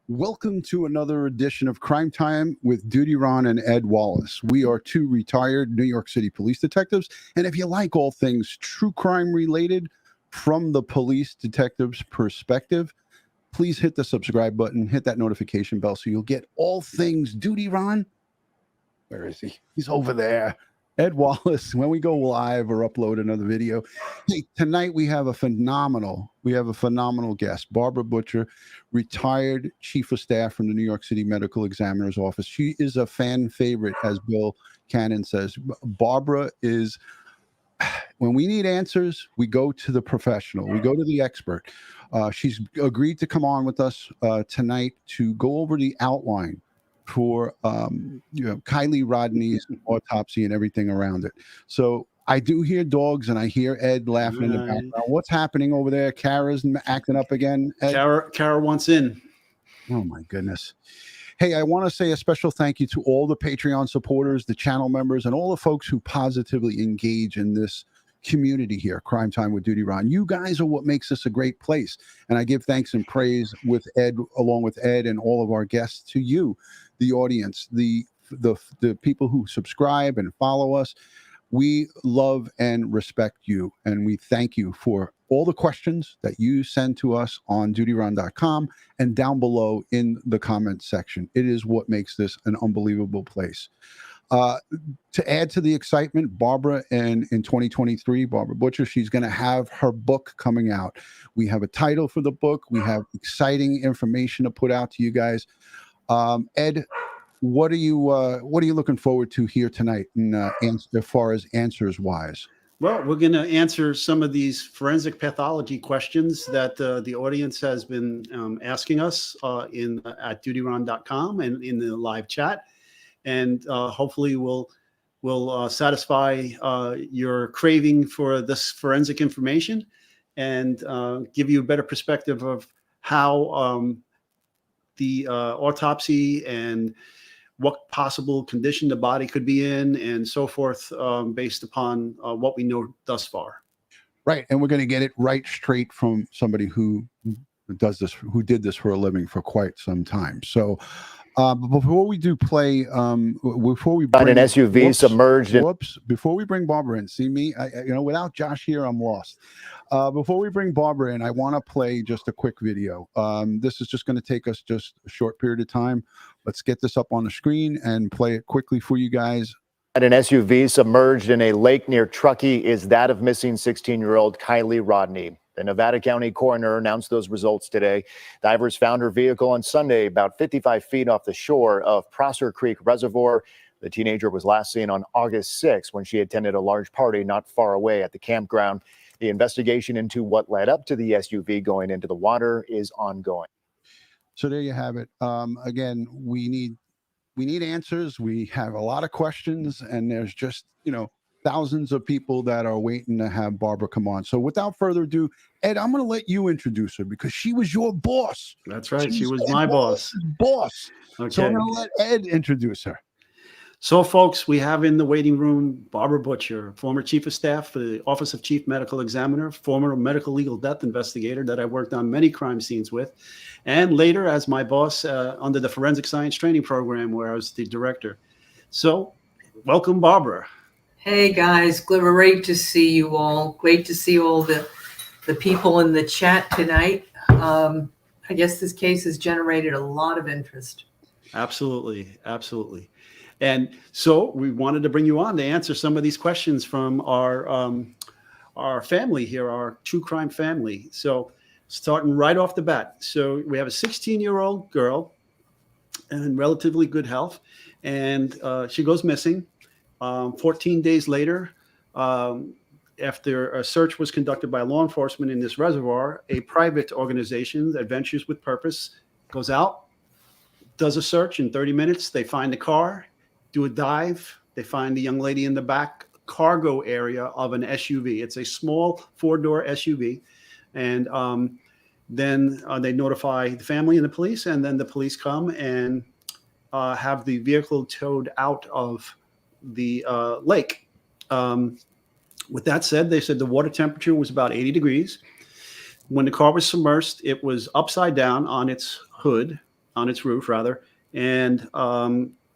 Welcome to another edition of Crime Time with DutyRon and Ed Wallace. We are two retired New York City police detectives, and if you like all things true crime related from the police detective's perspective, please hit the subscribe button, hit that notification bell so you'll get all things DutyRon. Where is he? He's over there. Ed Wallace, when we go live or upload another video. Hey, tonight we have a phenomenal guest, Barbara Butcher, retired chief of staff from the New York City Medical Examiner's Office. She is a fan favorite, as Bill Cannon says. Barbara is, when we need answers, we go to the professional, we go to the expert. She's agreed to come on with us tonight to go over the outline for Kiely Rodni's autopsy and everything around it. So I do hear dogs and I hear Ed laughing in the background. What's happening over there? Kara's acting up again. Ed? Kara wants in. Oh my goodness. Hey, I want to say a special thank you to all the Patreon supporters, the channel members, and all the folks who positively engage in this community here, Crime Time with DutyRon. You guys are what makes this a great place. And I give thanks and praise with Ed, along with Ed and all of our guests, to you, the audience, the people who subscribe and follow us. We love and respect you, and we thank you for all the questions that you send to us on DutyRon.com and down below in the comment section. It is what makes this an unbelievable place. To add to the excitement, Barbara, in 2023, Barbara Butcher, she's going to have her book coming out. We have a title for the book. We have exciting information to put out to you guys. Ed, what are you looking forward to here tonight, as far as answers wise? Well, we're going to answer some of these forensic pathology questions that the audience has been asking us at DutyRon.com and in the live chat. And hopefully we'll satisfy your craving for this forensic information and give you a better perspective of how the autopsy and what possible condition the body could be in and so forth, based upon what we know thus far. Right. And we're going to get it right straight from somebody who did this for a living for quite some time. So before we bring an SUV submerged. Before we bring Barbara in, see me, without Josh here, I'm lost. Before we bring Barbara in, I want to play just a quick video. This is just going to take us just a short period of time. Let's get this up on the screen and play it quickly for you guys. An SUV submerged in a lake near Truckee is that of missing 16-year-old Kiely Rodni. The Nevada County coroner announced those results today. Divers found her vehicle on Sunday about 55 feet off the shore of Prosser Creek Reservoir. The teenager was last seen on August 6 when she attended a large party not far away at the campground. The investigation into what led up to the SUV going into the water is ongoing. So there you have it. Again, we need answers. We have a lot of questions, and there's just, thousands of people that are waiting to have Barbara come on. So without further ado, Ed, I'm going to let you introduce her because she was your boss. That's right. She was my boss. Okay. So I'm going to let Ed introduce her. So, folks, we have in the waiting room Barbara Butcher, former chief of staff for the Office of Chief Medical Examiner, former medical legal death investigator that I worked on many crime scenes with, and later as my boss under the forensic science training program where I was the director. So, welcome, Barbara. Hey, guys. Great to see you all. Great to see all the people in the chat tonight. I guess this case has generated a lot of interest. Absolutely. Absolutely. And so we wanted to bring you on to answer some of these questions from our family here, our true crime family. So starting right off the bat. So we have a 16-year-old girl in relatively good health, and she goes missing. 14 days later, after a search was conducted by law enforcement in this reservoir, a private organization, Adventures with Purpose, goes out, does a search in 30 minutes. They find the car, do a dive. They find the young lady in the back cargo area of an SUV. It's a small 4-door SUV. And then they notify the family and the police, and then the police come and have the vehicle towed out of the lake. With that said, they said the water temperature was about 80 degrees. When the car was submerged, it was upside down on its hood. on its roof rather, and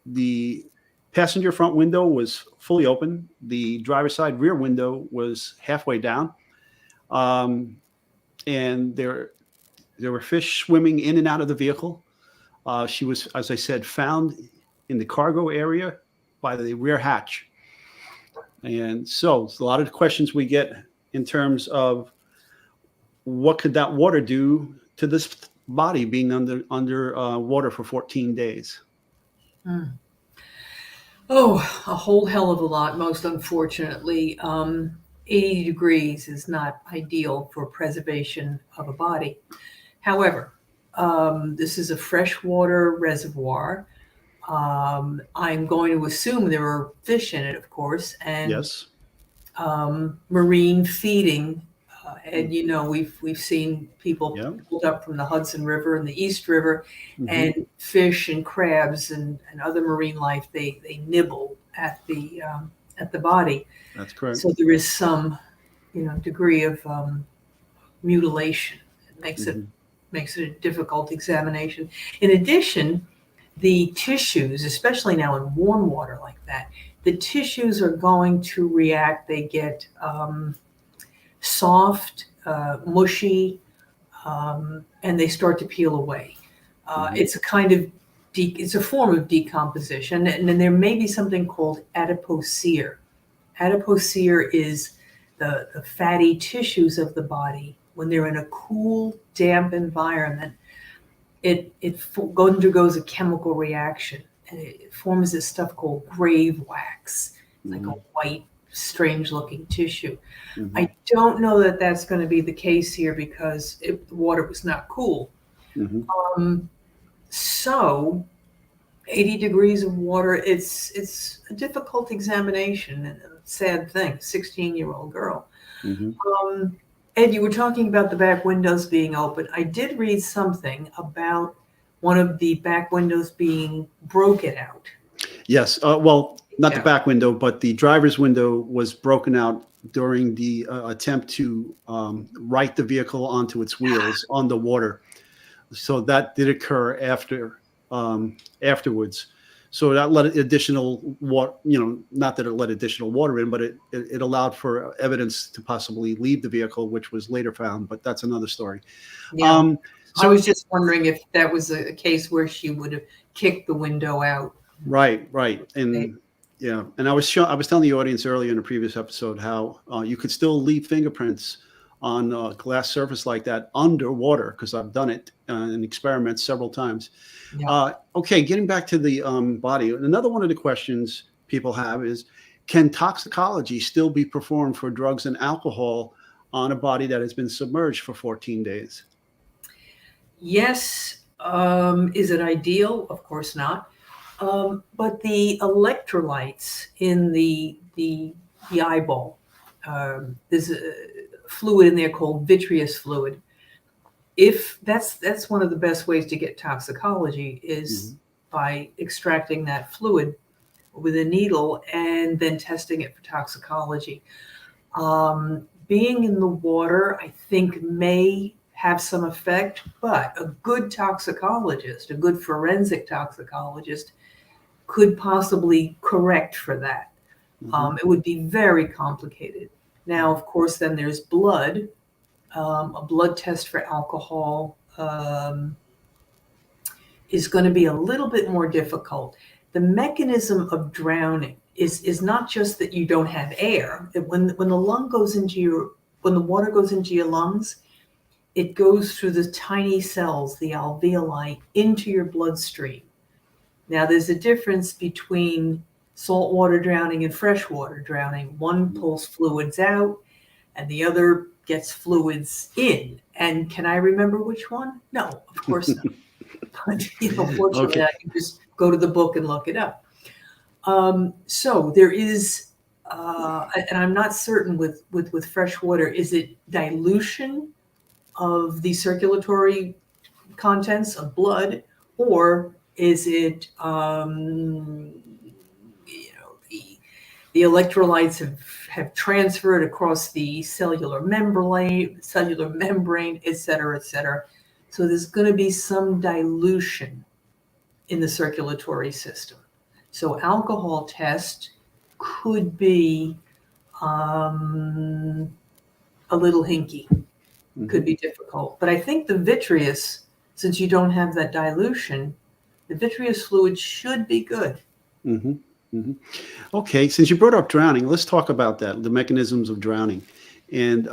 the passenger front window was fully open. The driver's side rear window was halfway down, and there were fish swimming in and out of the vehicle. She was, as I said, found in the cargo area by the rear hatch. And so a lot of the questions we get in terms of what could that water do to this body being under water for 14 days? Mm. Oh, a whole hell of a lot, most unfortunately. 80 degrees is not ideal for preservation of a body. However, this is a freshwater reservoir. I'm going to assume there are fish in it, of course, and Yes. Marine feeding. And you know, we've seen people Yeah. pulled up from the Hudson River and the East River, Mhm. and fish and crabs and other marine life, they nibble at the body. That's correct. So there is some, degree of mutilation. It makes it a difficult examination. In addition, the tissues, especially now in warm water like that, the tissues are going to react. They get soft, mushy, and they start to peel away. It's a kind of it's a form of decomposition, and then there may be something called adipocere. Adipocere is the fatty tissues of the body. When they're in a cool, damp environment, it undergoes a chemical reaction, and it forms this stuff called grave wax, like a white, strange-looking tissue. I don't know that that's going to be the case here because the water was not cool. So 80 degrees of water, it's a difficult examination and a sad thing, 16-year-old girl. Ed, you were talking about the back windows being open. I did read something about one of the back windows being broken out. Yes. Well, not the back window, but the driver's window was broken out during the attempt to right the vehicle onto its wheels on the water. So that did occur afterwards. So that let additional water, not that it let additional water in, but it allowed for evidence to possibly leave the vehicle, which was later found. But that's another story. Yeah. So I was just wondering if that was a case where she would have kicked the window out. Right. And yeah, and I was telling the audience earlier in a previous episode how you could still leave fingerprints on a glass surface like that underwater, because I've done it in experiments several times. Yeah. Okay, getting back to the body. Another one of the questions people have is, can toxicology still be performed for drugs and alcohol on a body that has been submerged for 14 days? Yes. Is it ideal? Of course not. But the electrolytes in the eyeball, there's a fluid in there called vitreous fluid. If that's one of the best ways to get toxicology is by extracting that fluid with a needle and then testing it for toxicology. Being in the water, I think, may have some effect, but a good toxicologist, a good forensic toxicologist, could possibly correct for that. It would be very complicated. Now, of course, then there's blood. A blood test for alcohol is going to be a little bit more difficult. The mechanism of drowning is not just that you don't have air. When the water goes into your lungs, it goes through the tiny cells, the alveoli, into your bloodstream. Now, there's a difference between saltwater drowning and freshwater drowning. One pulls fluids out, and the other gets fluids in. And can I remember which one? No, of course not. But fortunately, I can just go to the book and look it up. So there is, and I'm not certain with freshwater, is it dilution of the circulatory contents of blood, or is it the electrolytes have transferred across the cellular membrane, et cetera, et cetera. So there's going to be some dilution in the circulatory system. So alcohol test could be a little hinky, could be difficult. But I think the vitreous, since you don't have that dilution, the vitreous fluid should be good. Okay, since you brought up drowning, let's talk about that, the mechanisms of drowning. And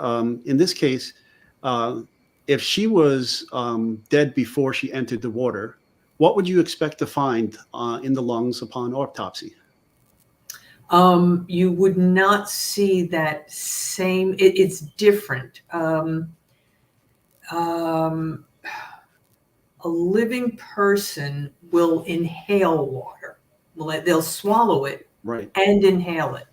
in this case, if she was dead before she entered the water, what would you expect to find in the lungs upon autopsy? You would not see that same, it's different. A living person will inhale water. They'll swallow it and inhale it.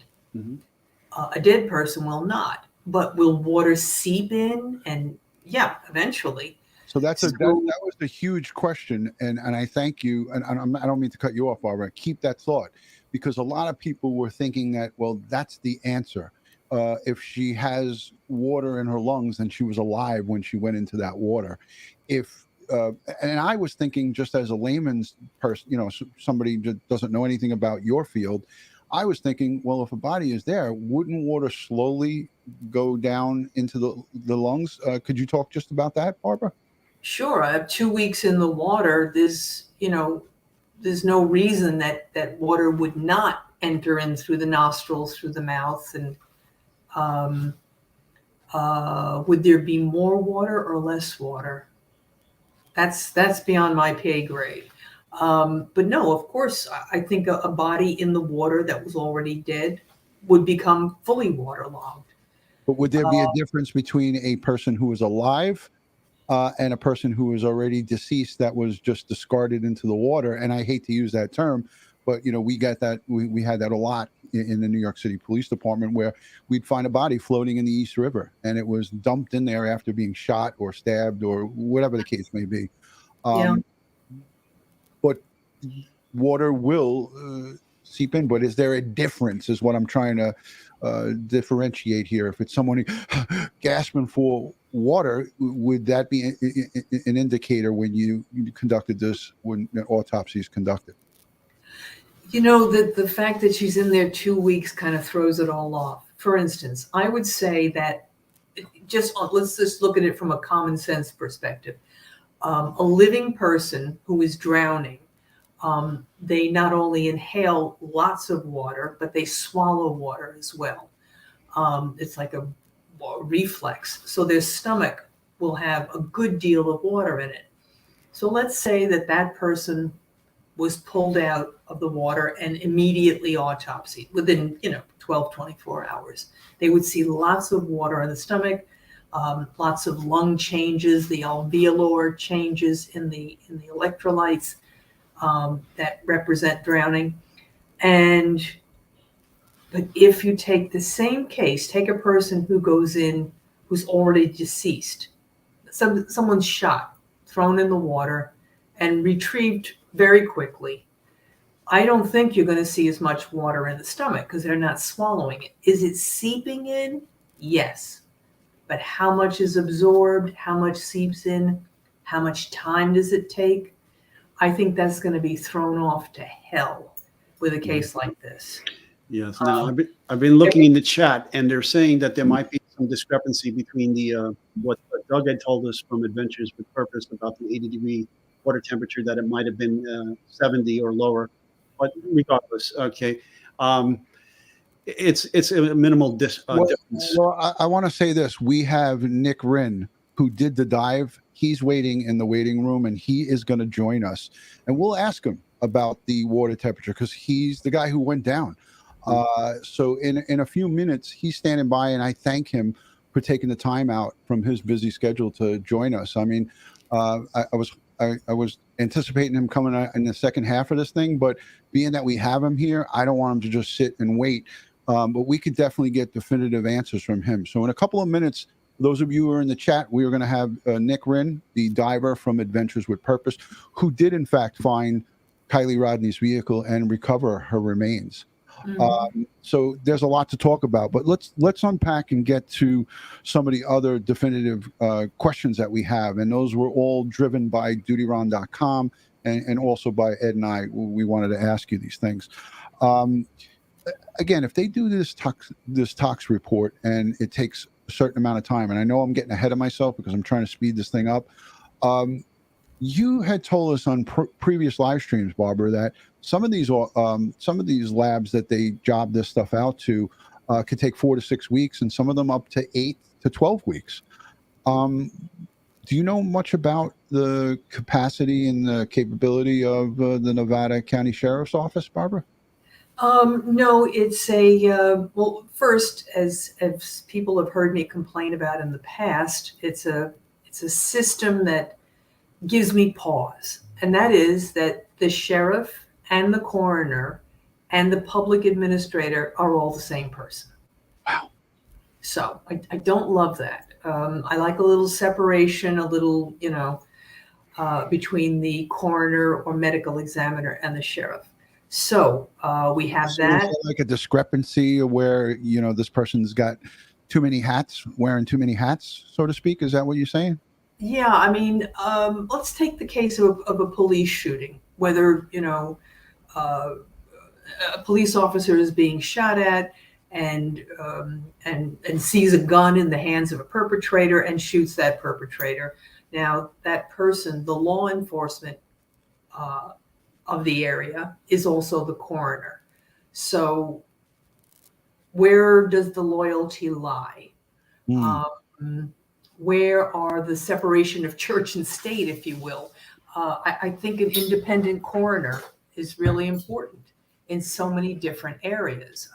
A dead person will not, but will water seep in? And yeah, eventually. So that was a huge question, and I thank you. And I don't mean to cut you off, Barbara. Keep that thought, because a lot of people were thinking that, well, that's the answer. If she has water in her lungs and she was alive when she went into that water, and I was thinking, just as a layman's person, somebody that doesn't know anything about your field, I was thinking, well, if a body is there, wouldn't water slowly go down into the lungs? Could you talk just about that, Barbara? Sure. I have 2 weeks in the water. There's no reason that water would not enter in through the nostrils, through the mouth. And would there be more water or less water? That's beyond my pay grade. But no, of course, I think a body in the water that was already dead would become fully waterlogged. But would there be a difference between a person who is alive and a person who is already deceased that was just discarded into the water? And I hate to use that term, but we get that. We had that a lot in the New York City Police Department, where we'd find a body floating in the East River, and it was dumped in there after being shot or stabbed or whatever the case may be. But water will seep in. But is there a difference, is what I'm trying to differentiate here. If it's someone gasping for water, would that be an indicator when you conducted this, when the autopsy is conducted? The fact that she's in there 2 weeks kind of throws it all off. For instance, I would say that let's just look at it from a common sense perspective. A living person who is drowning, they not only inhale lots of water, but they swallow water as well. It's like a reflex. So their stomach will have a good deal of water in it. So let's say that person was pulled out of the water and immediately autopsied within 12, 24 hours. They would see lots of water in the stomach, lots of lung changes, the alveolar changes in the electrolytes that represent drowning. But if you take the same case, take a person who goes in who's already deceased, someone's shot, thrown in the water, and retrieved very quickly, I don't think you're going to see as much water in the stomach because they're not swallowing it. Is it seeping in? Yes. But how much is absorbed? How much seeps in? How much time does it take? I think that's going to be thrown off to hell with a case like this. Yes. Now, I've been looking in the chat, and they're saying that there might be some discrepancy between the what Doug had told us from Adventures with Purpose about the 80-degree water temperature, that it might have been 70 or lower. But regardless, okay, it's a minimal difference. Well, I want to say this: we have Nick Rinn, who did the dive. He's waiting in the waiting room, and he is going to join us, and we'll ask him about the water temperature because he's the guy who went down. So in a few minutes, he's standing by, and I thank him for taking the time out from his busy schedule to join us. I mean, I was anticipating him coming in the second half of this thing, but being that we have him here, I don't want him to just sit and wait. But we could definitely get definitive answers from him. So in a couple of minutes, those of you who are in the chat, we are going to have Nick Rinn, the diver from Adventures with Purpose, who did in fact find Kiely Rodni's vehicle and recover her remains. So there's a lot to talk about, but let's unpack and get to some of the other definitive questions that we have. And those were all driven by DutyRon.com and also by Ed and I, we wanted to ask you these things. Again, if they do this tox report and it takes a certain amount of time, and I know I'm getting ahead of myself because I'm trying to speed this thing up. You had told us on previous live streams, Barbara, that some of these labs that they job this stuff out to could take 4 to 6 weeks, and some of them up to 8 to 12 weeks. Do you know much about the capacity and the capability of the Nevada County Sheriff's Office, Barbara? No, it's a well. First, as people have heard me complain about in the past, it's a system that gives me pause, and that is that the sheriff and the coroner and the public administrator are all the same person. Wow. So I don't love that. I like a little separation, a little, between the coroner or medical examiner and the sheriff. So we have that. Is like a discrepancy where, this person's got too many hats, wearing too many hats, so to speak. Is that what you're saying? Yeah, I mean, let's take the case of a police shooting, whether, a police officer is being shot at and sees a gun in the hands of a perpetrator and shoots that perpetrator. Now, that person, the law enforcement of the area, is also the coroner. So where does the loyalty lie? Where are the separation of church and state, if you will? I think an independent coroner is really important in so many different areas.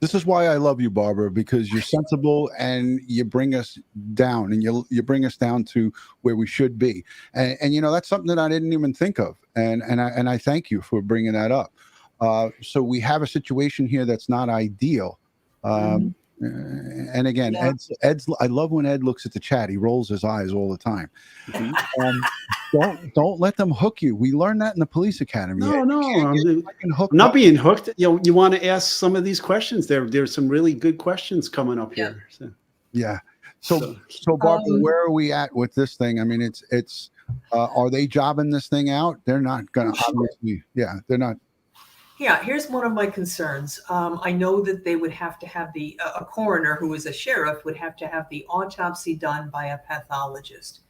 This is why I love you, Barbara, because you're sensible and you bring us down, and you bring us down to where we should be. And that's something that I didn't even think of. And I thank you for bringing that up. So we have a situation here that's not ideal. And again, Yeah. Ed's. I love when Ed looks at the chat. He rolls his eyes all the time. Don't let them hook you. We learned that in the police academy. No, I'm not being hooked. You want to ask some of these questions. There's some really good questions coming up here. So. Yeah. So Barbara, where are we at with this thing? I mean, it's. Are they jobbing this thing out? They're not going to obviously. Yeah, they're not. Yeah, here's one of my concerns. I know that they would have to have a coroner who is a sheriff would have to have the autopsy done by a pathologist.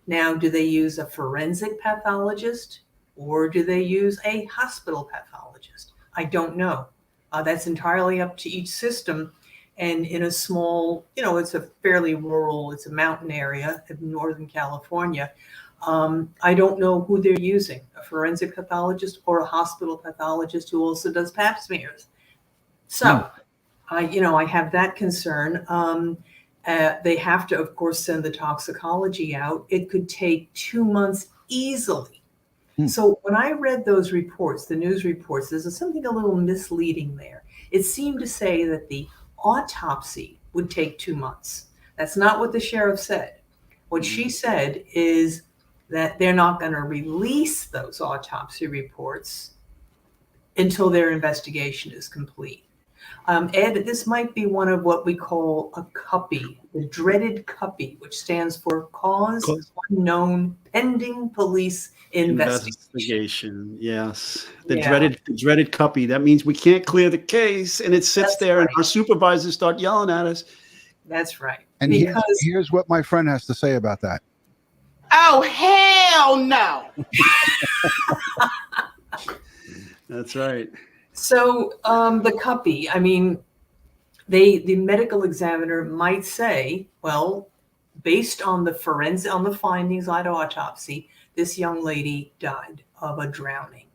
Now, do they use a forensic pathologist or do they use a hospital pathologist? I don't know. That's entirely up to each system. And in a small, it's a fairly rural, it's a mountain area in Northern California. I don't know who they're using, a forensic pathologist or a hospital pathologist who also does pap smears. So, I have that concern. They have to, of course, send the toxicology out. It could take 2 months easily. So when I read those reports, the news reports, there's something a little misleading there. It seemed to say that the autopsy would take 2 months. That's not what the sheriff said. What she said is that they're not going to release those autopsy reports until their investigation is complete. Ed, this might be one of what we call a CUPPY, the dreaded CUPPY, which stands for Cause Unknown Pending Police Investigation. Yes, the dreaded CUPPY. That means we can't clear the case, and it sits there, and our supervisors start yelling at us. That's right. And here's what my friend has to say about that. Oh, hell no. That's right. So the CUPPY, I mean, the medical examiner might say, well, based on the findings on autopsy, this young lady died of a drowning.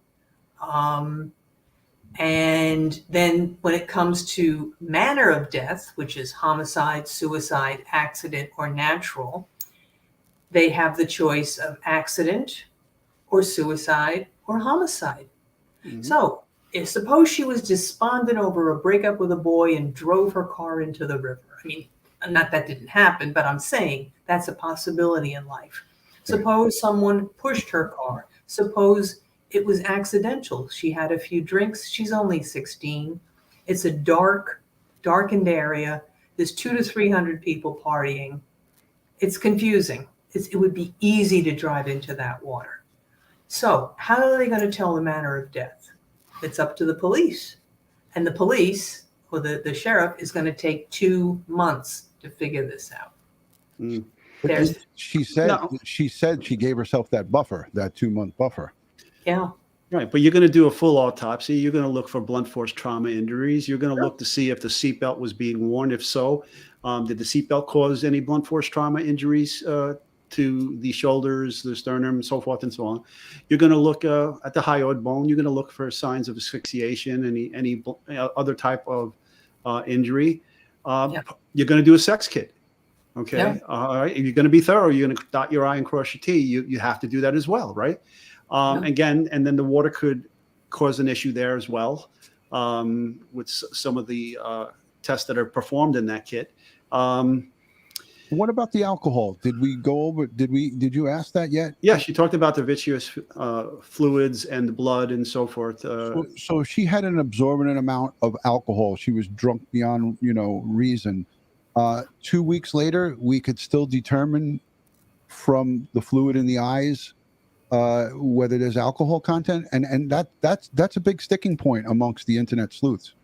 And then when it comes to manner of death, which is homicide, suicide, accident, or natural, they have the choice of accident or suicide or homicide. So suppose she was despondent over a breakup with a boy and drove her car into the river. I mean, not that didn't happen, but I'm saying that's a possibility in life. Suppose someone pushed her car. Suppose it was accidental. She had a few drinks. She's only 16. It's a darkened area. There's 200 to 300 people partying. It's confusing. It would be easy to drive into that water. So how are they going to tell the manner of death? It's up to the police. And the police, or the sheriff, is going to take 2 months to figure this out. Mm. There's, She said No. she gave herself that buffer, that 2-month buffer. yeah. Right, but you're going to do a full autopsy. You're going to look for blunt force trauma injuries. You're going to look to see if the seatbelt was being worn. If so, did the seatbelt cause any blunt force trauma injuries to the shoulders, the sternum, so forth and so on? You're going to look at the hyoid bone. You're going to look for signs of asphyxiation, any other type of injury. You're going to do a sex kit. Okay, Yeah. all right. You're going to be thorough. You're going to dot your I and cross your T. You have to do that as well, right? Again, and then the water could cause an issue there as well with some of the tests that are performed in that kit. What about the alcohol? Did we go over? Did you ask that yet? Yeah, she talked about the vitreous fluids and the blood and so forth. So she had an absorbent amount of alcohol. She was drunk beyond reason. 2 weeks later, we could still determine from the fluid in the eyes whether there's alcohol content, and that's a big sticking point amongst the internet sleuths.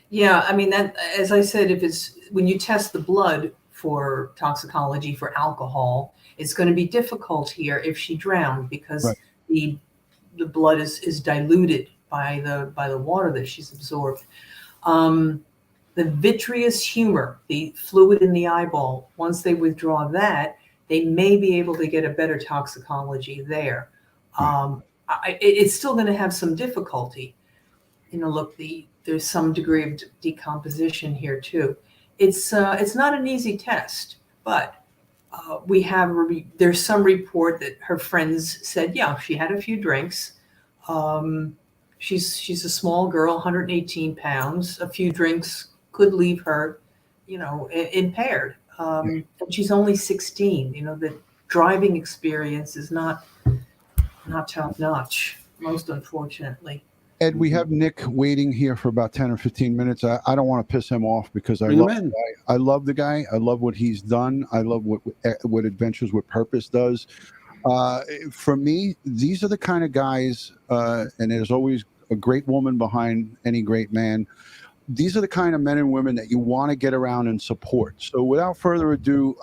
Yeah, I mean, that, as I said, if it's when you test the blood for toxicology for alcohol, it's going to be difficult here if she drowned because Right. the blood is diluted by the water that she's absorbed. The vitreous humor, the fluid in the eyeball, once they withdraw that, they may be able to get a better toxicology there. It's still going to have some difficulty. Look, there's some degree of decomposition here too. It's not an easy test, but there's some report that her friends said, yeah, she had a few drinks. She's a small girl, 118 pounds. A few drinks could leave her, impaired. And she's only 16. The driving experience is not top notch, most unfortunately. Ed, we have Nick waiting here for about 10 or 15 minutes. I don't want to piss him off because I Bring love him in. the guy. I love the guy. I love what he's done. I love what Adventures with Purpose does. For me, these are the kind of guys, and there's always a great woman behind any great man. These are the kind of men and women that you want to get around and support. So without further ado,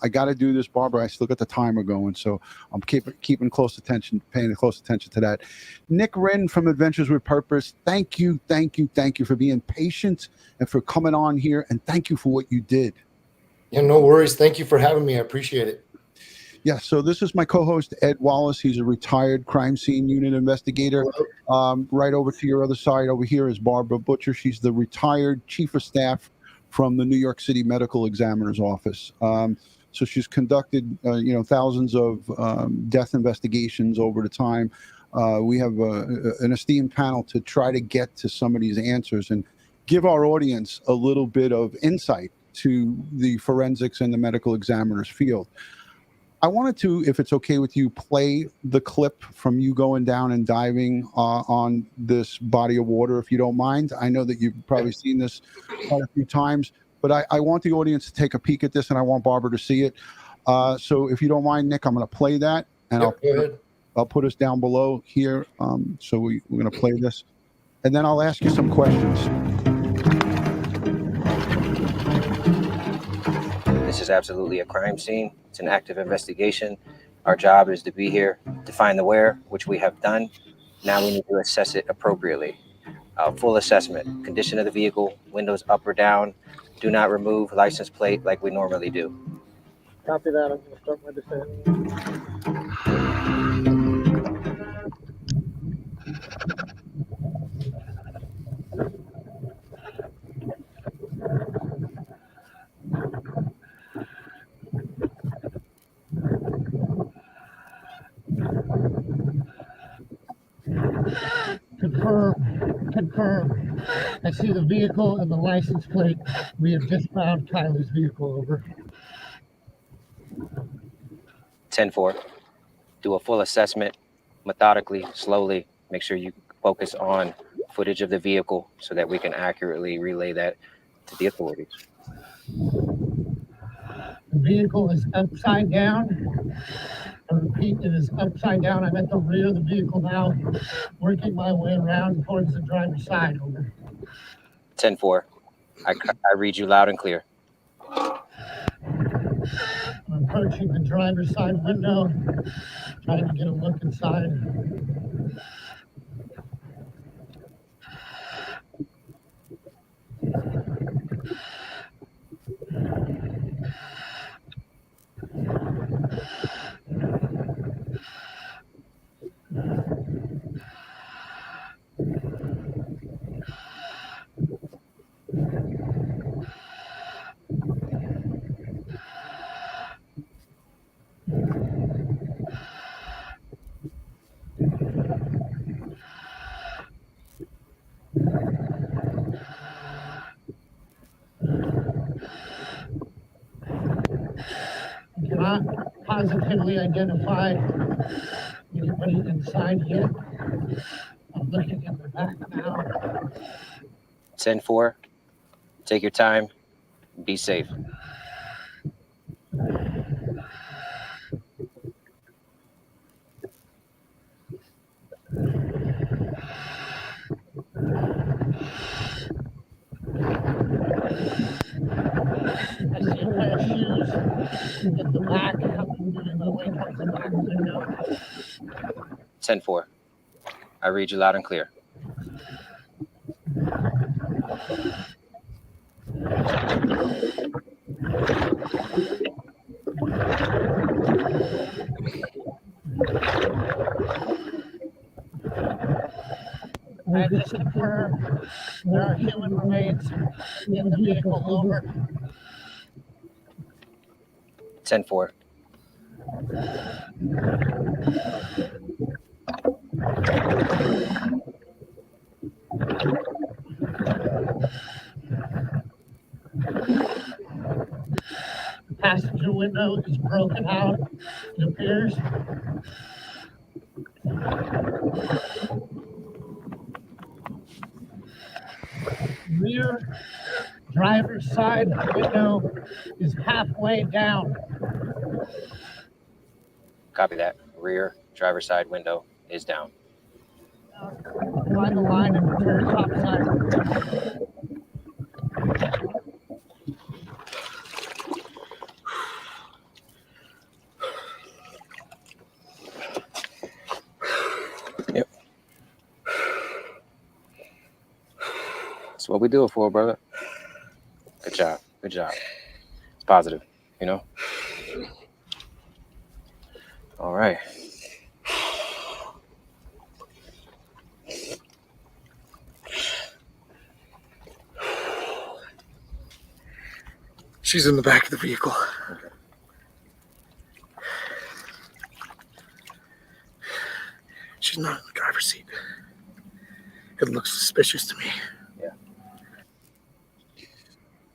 I got to do this, Barbara. I still got the timer going, so I'm keeping close attention, paying close attention to that. Nick Rinn from Adventures with Purpose, thank you for being patient and for coming on here, and thank you for what you did. Yeah, no worries. Thank you for having me. I appreciate it. Yeah, so this is my co-host, Ed Wallace. He's a retired crime scene unit investigator. Right over to your other side over here is Barbara Butcher. She's the retired chief of staff from the New York City Medical Examiner's Office. So she's conducted, thousands of death investigations over the time. We have an esteemed panel to try to get to some of these answers and give our audience a little bit of insight to the forensics and the medical examiner's field. I wanted to, if it's okay with you, play the clip from you going down and diving on this body of water, if you don't mind. I know that you've probably seen this quite a few times, but I want the audience to take a peek at this, and I want Barbara to see it. So if you don't mind, Nick, I'm going to play that, and I'll put us down below here. So we're going to play this, and then I'll ask you some questions. This is absolutely a crime scene. It's an active investigation. Our job is to be here to find the where, which we have done. Now we need to assess it appropriately. Full assessment, condition of the vehicle, windows up or down. Do not remove license plate like we normally do. Copy that. I'm going to start my descent. Confirm. I see the vehicle and the license plate. We have just found Kiely's vehicle. Over. 10-4. Do a full assessment, methodically, slowly. Make sure you focus on footage of the vehicle so that we can accurately relay that to the authorities. The vehicle is upside down. I repeat, it is upside down. I'm at the rear of the vehicle now, working my way around towards the driver's side. Over. 10-4. I read you loud and clear. I'm approaching the driver's side window, trying to get a look inside. Cannot positively identify anybody inside yet. I'm looking at the back now. 10-4. Take your time. Be safe. I see a pair of shoes at the back. I'm moving my way towards the back window. 10-4. I read you loud and clear. I have just confirmed there are human remains in the vehicle. Over. 10-4. The passenger window is broken out, it appears. Rear driver's side window is halfway down. Copy that. Rear driver's side window is down. Line the line and return top side. Yep. That's what we do it for, brother. Good job. Good job. It's positive, you know? All right. She's in the back of the vehicle. Okay. She's not in the driver's seat. It looks suspicious to me. Yeah.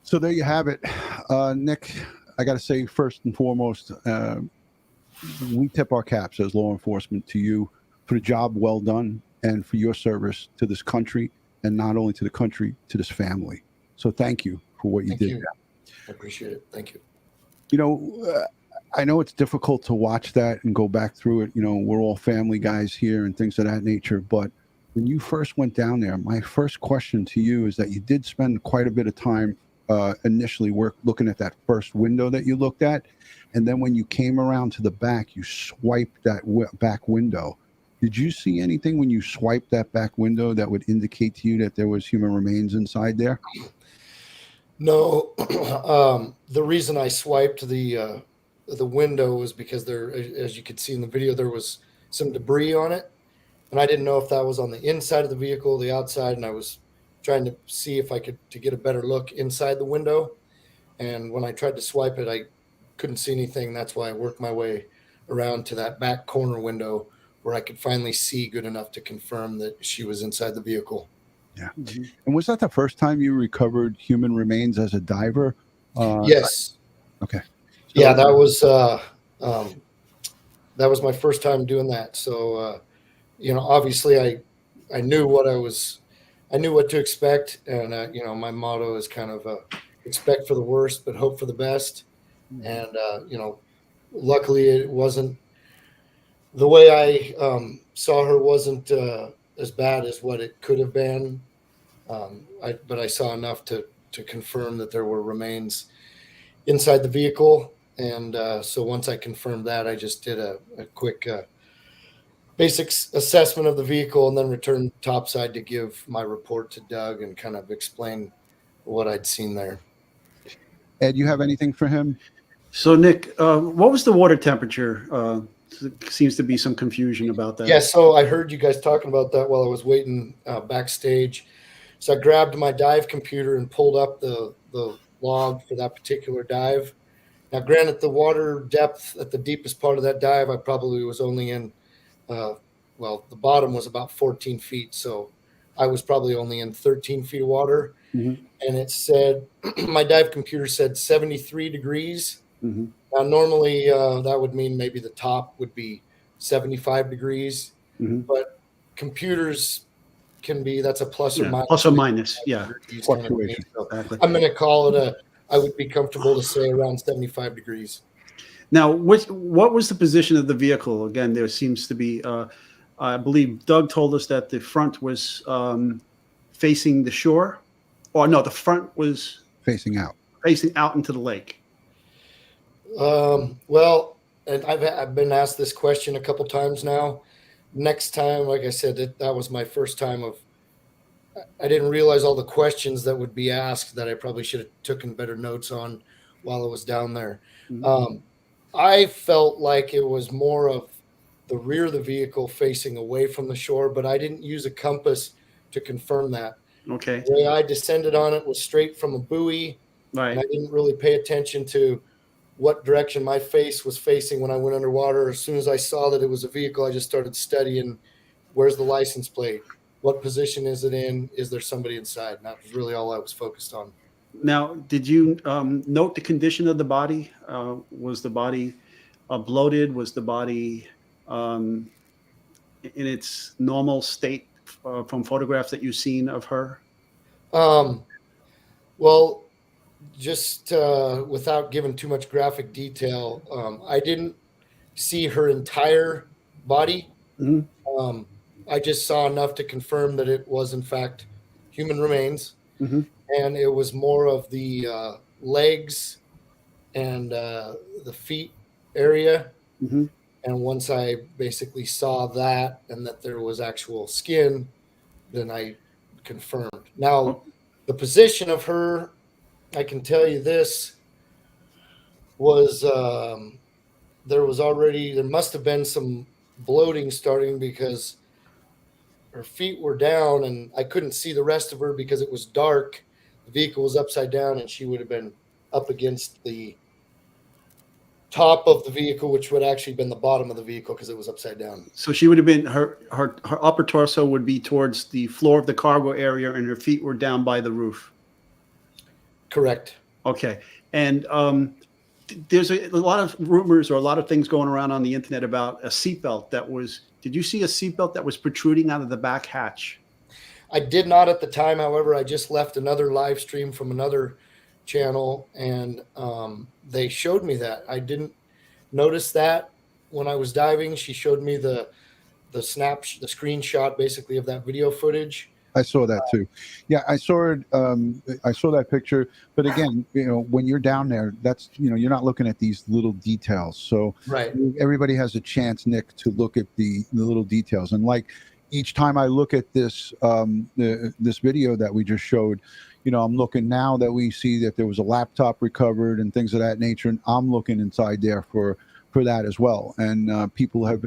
So there you have it. Nick, I got to say, first and foremost, we tip our caps as law enforcement to you for the job well done and for your service to this country, and not only to the country, to this family. So thank you for what you Thank did. you. I appreciate it. Thank you. You know, I know it's difficult to watch that and go back through it. You know, we're all family guys here and things of that nature. But when you first went down there, my first question to you is that you did spend quite a bit of time initially looking at that first window that you looked at. And then when you came around to the back, you swiped that back window. Did you see anything when you swiped that back window that would indicate to you that there was human remains inside there? No, the reason I swiped the window was because there, as you could see in the video, there was some debris on it, and I didn't know if that was on the inside of the vehicle, the outside, and I was trying to see if I could to get a better look inside the window. And when I tried to swipe it, I couldn't see anything. That's why I worked my way around to that back corner window where I could finally see good enough to confirm that she was inside the vehicle. Yeah. And was that the first time you recovered human remains as a diver? Yes. Okay. So, yeah, that was my first time doing that. So, you know, obviously I knew what to expect. And, you know, my motto is kind of expect for the worst, but hope for the best. And, you know, luckily it wasn't The way I saw her wasn't as bad as what it could have been, but I saw enough to confirm that there were remains inside the vehicle. And so once I confirmed that, I just did a quick basic assessment of the vehicle and then returned topside to give my report to Doug and kind of explain what I'd seen there. Ed, you have anything for him? So, Nick, what was the water temperature? Seems to be some confusion about that. Yeah, so I heard you guys talking about that while I was waiting backstage. So I grabbed my dive computer and pulled up the log for that particular dive. Now, granted, the water depth at the deepest part of that dive, I probably was only in, well, the bottom was about 14 feet. So I was probably only in 13 feet of water. Mm-hmm. And it said, my dive computer said 73 degrees. Mm-hmm. Now, normally that would mean maybe the top would be 75 degrees. Mm-hmm. But computers can be, that's a plus or minus. Plus or minus, yeah. Fluctuation. So Exactly. I'm going to call it I would be comfortable to say around 75 degrees. Now, what was the position of the vehicle? Again, there seems to be, I believe Doug told us that the front was facing the shore. Or no, the front was Facing out into the lake. Well, and I've been asked this question a couple times now. Next time, like I said, that was my first time I didn't realize all the questions that would be asked that I probably should have taken better notes on while I was down there. Mm-hmm. I felt like it was more of the rear of the vehicle facing away from the shore, but I didn't use a compass to confirm that. Okay. The way I descended on it was straight from a buoy, Right. and I didn't really pay attention to what direction my face was facing when I went underwater. As soon as I saw that it was a vehicle, I just started studying, where's the license plate? What position is it in? Is there somebody inside? And that was really all I was focused on. Now, did you note the condition of the body? Was the body bloated? Was the body in its normal state from photographs that you've seen of her? Well, just without giving too much graphic detail, I didn't see her entire body. Mm-hmm. I just saw enough to confirm that it was in fact human remains. Mm-hmm. And it was more of the legs and the feet area. Mm-hmm. And once I basically saw that and that there was actual skin, then I confirmed. Now, the position of her, I can tell you this, was there must have been some bloating starting because her feet were down and I couldn't see the rest of her because it was dark. The vehicle was upside down and she would have been up against the top of the vehicle, which would actually been the bottom of the vehicle because it was upside down. So she would have been, her upper torso would be towards the floor of the cargo area and her feet were down by the roof. Correct. Okay. And there's a lot of rumors or a lot of things going around on the internet about a seatbelt that was, did you see a seatbelt that was protruding out of the back hatch? I did not at the time. However, I just left another live stream from another channel and they showed me that. I didn't notice that when I was diving. She showed me the screenshot basically of that video footage. I saw that too. Yeah, I saw it. I saw that picture. But again, when you're down there, that's, you're not looking at these little details. So right. Everybody has a chance, Nick, to look at the little details. And like each time I look at this, this video that we just showed, I'm looking now that we see that there was a laptop recovered and things of that nature. And I'm looking inside there for that as well. And people have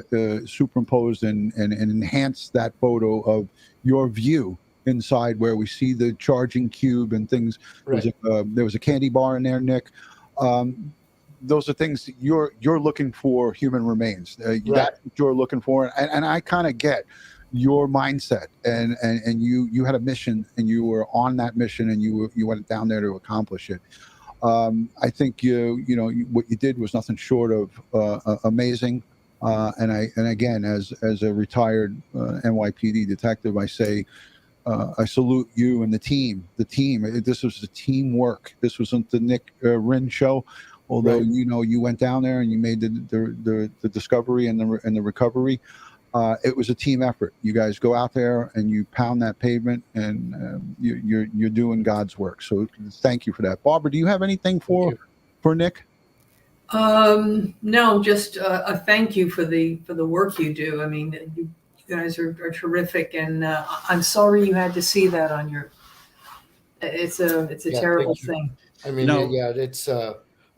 superimposed and enhanced that photo of your view inside where we see the charging cube and things. Right. There was a candy bar in there, Nick. Those are things that you're looking for human remains. That's what you're looking for. And I kind of get your mindset and you had a mission and you were on that mission and you went down there to accomplish it. I think what you did was nothing short of amazing. And again, as a retired NYPD detective, I say I salute you and the team. This was the teamwork. This wasn't the Nick Rinn show. although Right. you went down there and you made the discovery and the recovery. It was a team effort. You guys go out there and you pound that pavement, and you're doing God's work. So thank you for that. Barbara, do you have anything for Nick? No, just a thank you for the work you do. I mean, you guys are terrific, and I'm sorry you had to see that on your. It's a terrible thing. I mean, No. yeah, it's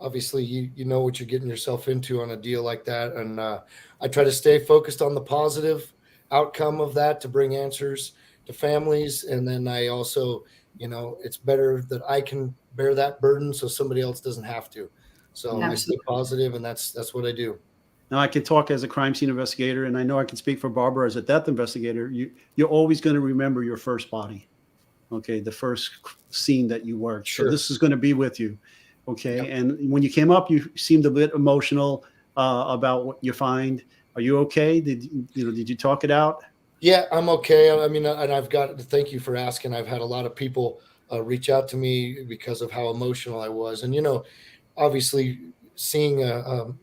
obviously you know what you're getting yourself into on a deal like that, and I try to stay focused on the positive outcome of that to bring answers to families, and then I also, it's better that I can bear that burden so somebody else doesn't have to. So I stay positive, and that's what I do. Now, I can talk as a crime scene investigator, and I know I can speak for Barbara as a death investigator. You're always going to remember your first body, okay, the first scene that you worked. Sure. So this is going to be with you, okay? Yep. And when you came up, you seemed a bit emotional about what you find. Are you okay? Did you talk it out? Yeah, I'm okay. I mean, and I've got to thank you for asking. I've had a lot of people reach out to me because of how emotional I was, and obviously seeing a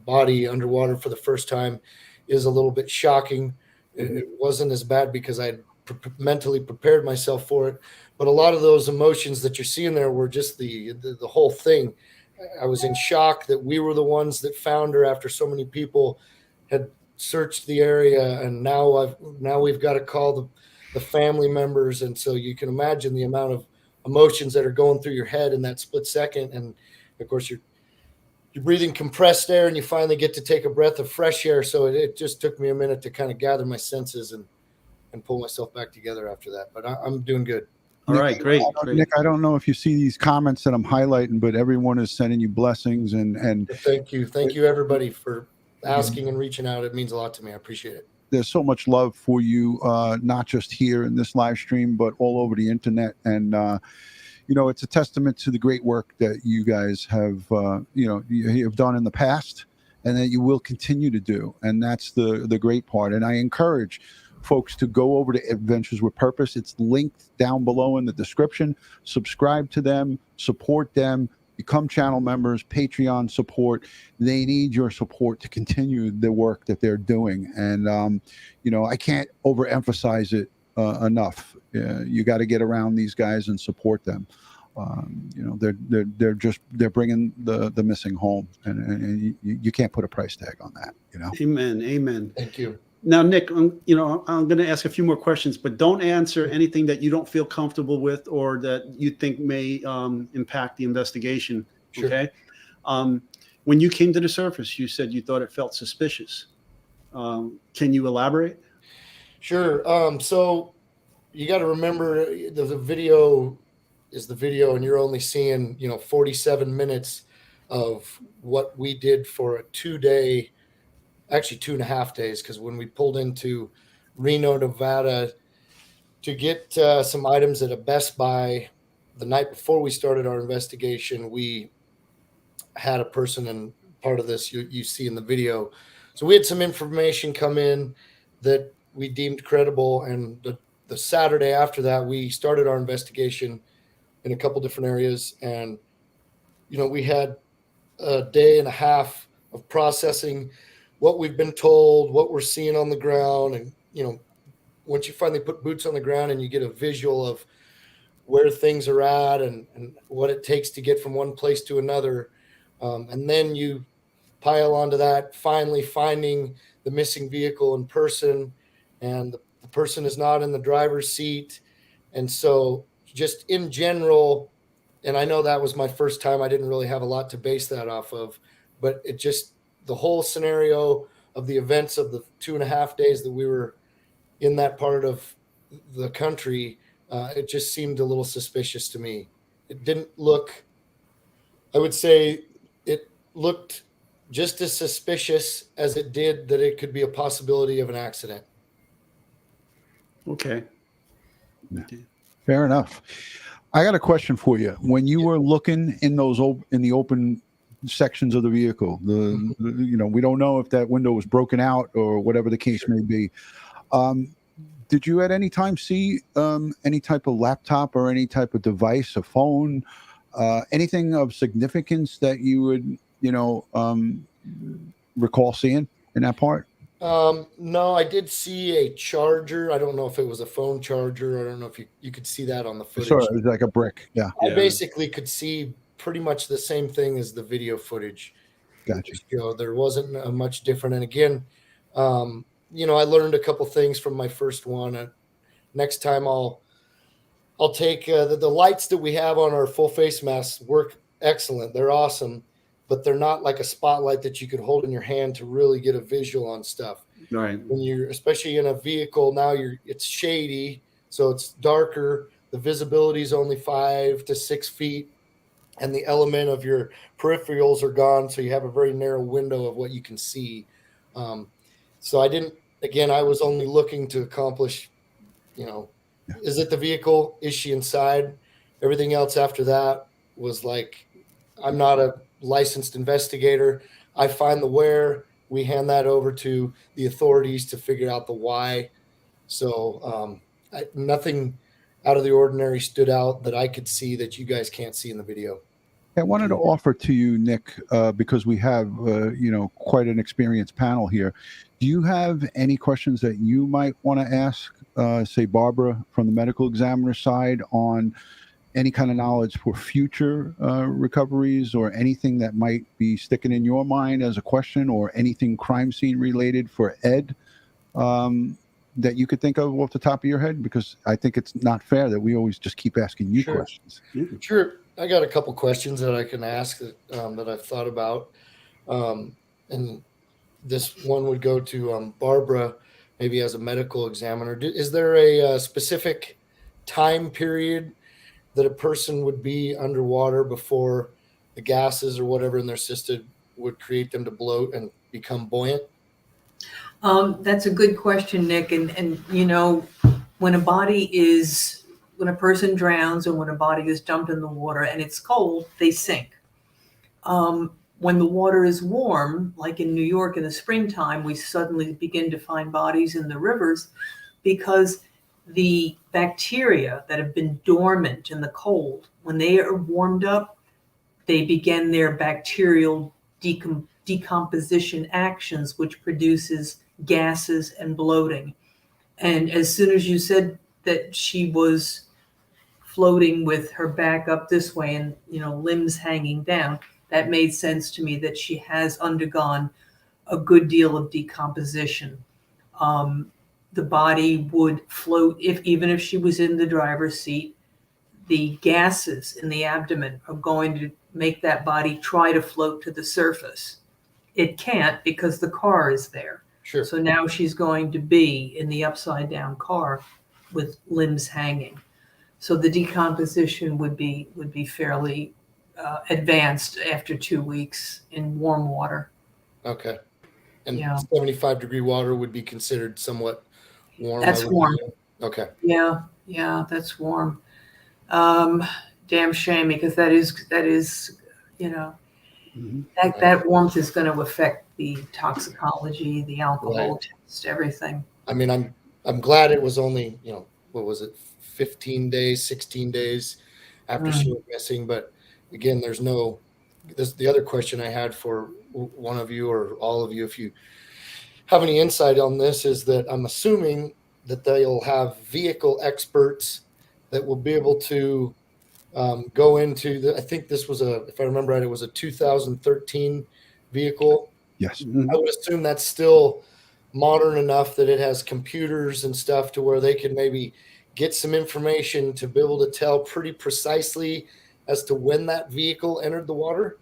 body underwater for the first time is a little bit shocking. It wasn't as bad because I mentally prepared myself for it, but a lot of those emotions that you're seeing there were just the whole thing. I was in shock that we were the ones that found her after so many people had searched the area, and now we've got to call the family members, and so you can imagine the amount of emotions that are going through your head in that split second. And of course you're breathing compressed air, and you finally get to take a breath of fresh air. So it just took me a minute to kind of gather my senses and pull myself back together after that. But I'm doing good. All right, great. Nick, I don't know if you see these comments that I'm highlighting, but everyone is sending you blessings and Thank you everybody for asking and reaching out. It means a lot to me. I appreciate it. There's so much love for you, not just here in this live stream, but all over the internet. And it's a testament to the great work that you guys have you have done in the past, and that you will continue to do. And that's the great part. And I encourage folks to go over to Adventures with Purpose. It's linked down below in the description. Subscribe to them, support them, become channel members, Patreon support. They need your support to continue the work that they're doing. And I can't overemphasize it enough. You got to get around these guys and support them. They're bringing the missing home, and you can't put a price tag on that. Amen. Thank you. Now, Nick, I'm going to ask a few more questions, but don't answer anything that you don't feel comfortable with or that you think may impact the investigation. Sure. Okay. When you came to the surface, you said you thought it felt suspicious. Can you elaborate? Sure. So you got to remember the video is the video, and you're only seeing 47 minutes of what we did for a 2-day. Actually 2.5 days, because when we pulled into Reno, Nevada to get some items at a Best Buy the night before we started our investigation, we had a person, and part of this you see in the video. So we had some information come in that we deemed credible, and the Saturday after that, we started our investigation in a couple different areas, and we had a day and a half of processing what we've been told, what we're seeing on the ground. And, once you finally put boots on the ground and you get a visual of where things are at and what it takes to get from one place to another. And then you pile onto that, finally finding the missing vehicle in person, and the person is not in the driver's seat. And so just in general, and I know that was my first time, I didn't really have a lot to base that off of, but it just, the whole scenario of the events of the 2.5 days that we were in that part of the country, it just seemed a little suspicious to me. It didn't look, I would say it looked just as suspicious as it did that it could be a possibility of an accident. Okay. Fair enough. I got a question for you. When you were looking in the open sections of the vehicle, we don't know if that window was broken out or whatever the case may be. Did you at any time see any type of laptop or any type of device, a phone, Anything of significance that you would, recall seeing in that part? No, I did see a charger. I don't know if it was a phone charger. I don't know if you could see that on the footage. Sorry, it was like a brick. Yeah. I basically could see pretty much the same thing as the video footage. Gotcha. There wasn't much different. And again, I learned a couple things from my first one. Next time I'll take the lights that we have on our full face masks work excellent. They're awesome, but they're not like a spotlight that you could hold in your hand to really get a visual on stuff. Right. When you're, especially in a vehicle now, it's shady, so it's darker. The visibility is only 5 to 6 feet, and the element of your peripherals are gone, so you have a very narrow window of what you can see. So I was only looking to accomplish, is it the vehicle? Is she inside? Everything else after that was like, I'm not a licensed investigator. I find the where, we hand that over to the authorities to figure out the why. So nothing out of the ordinary stood out that I could see that you guys can't see in the video. I wanted to offer to you, Nick, because we have, quite an experienced panel here. Do you have any questions that you might want to ask, say, Barbara from the medical examiner side on any kind of knowledge for future recoveries, or anything that might be sticking in your mind as a question, or anything crime scene related for Ed that you could think of off the top of your head? Because I think it's not fair that we always just keep asking you questions. Sure. I got a couple questions that I can ask that I've thought about. And this one would go to Barbara, maybe as a medical examiner. Is there a specific time period that a person would be underwater before the gases or whatever in their system would create them to bloat and become buoyant? That's a good question, Nick. And when a person drowns, or when a body is dumped in the water and it's cold, they sink. When the water is warm, like in New York in the springtime, we suddenly begin to find bodies in the rivers, because the bacteria that have been dormant in the cold, when they are warmed up, they begin their bacterial decomposition actions, which produces gases and bloating. And as soon as you said that she was floating with her back up this way and limbs hanging down, that made sense to me that she has undergone a good deal of decomposition. The body would float even if she was in the driver's seat. The gases in the abdomen are going to make that body try to float to the surface. It can't, because the car is there. Sure. So now she's going to be in the upside down car with limbs hanging. So the decomposition would be fairly advanced after 2 weeks in warm water. Okay. And Yeah. 75-degree water would be considered somewhat warm. That's warm. Okay. Yeah, that's warm. Damn shame, because that is that warmth is going to affect the toxicology, the alcohol test, everything. I mean, I'm glad it was only, what was it, 15 days, 16 days after she went missing. But again, the other question I had for one of you or all of you, if you have any insight on this, is that I'm assuming that they'll have vehicle experts that will be able to go into I think this was if I remember right, it was a 2013 vehicle. Yes. I would assume that's still modern enough that it has computers and stuff to where they can maybe get some information to be able to tell pretty precisely as to when that vehicle entered the water.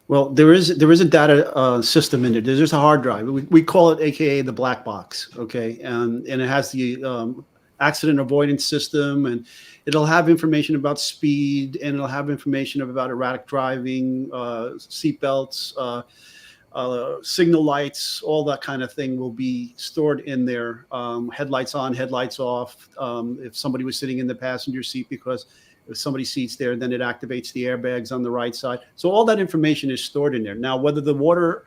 Well, there is a data system in there. There's just a hard drive. We call it AKA the black box. Okay. And it has the accident avoidance system, and it'll have information about speed, and it'll have information about erratic driving, seatbelts, signal lights, all that kind of thing will be stored in there. Headlights on, headlights off. If somebody was sitting in the passenger seat, because if somebody's seat's there, then it activates the airbags on the right side. So all that information is stored in there. Now, whether the water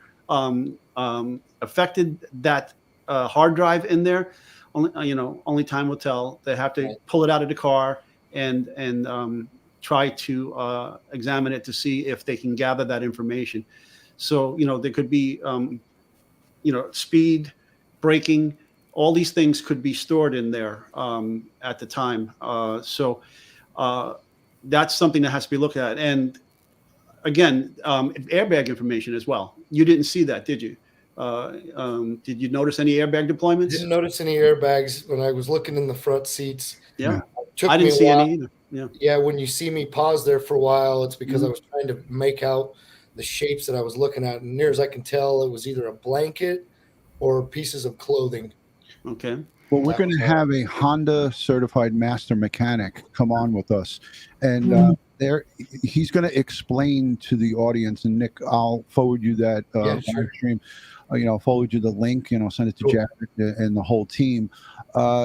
affected that hard drive in there, only time will tell. They have to pull it out of the car and try to examine it to see if they can gather that information. So, there could be, speed, braking, all these things could be stored in there at the time. So that's something that has to be looked at. And again, airbag information as well. You didn't see that, did you? Did you notice any airbag deployments? Didn't notice any airbags when I was looking in the front seats. Yeah. Took I me didn't a see while. any either. Yeah. Yeah, when you see me pause there for a while, it's because Mhm. I was trying to make out the shapes that I was looking at. And near as I can tell, it was either a blanket or pieces of clothing. Okay. Well, we're That going was to all. have a Honda certified master mechanic come on with us, and he's going to explain to the audience. And Nick, I'll forward you that Yeah, sure. live stream. I'll forward you the link. Send it to Cool. Jared and the whole team.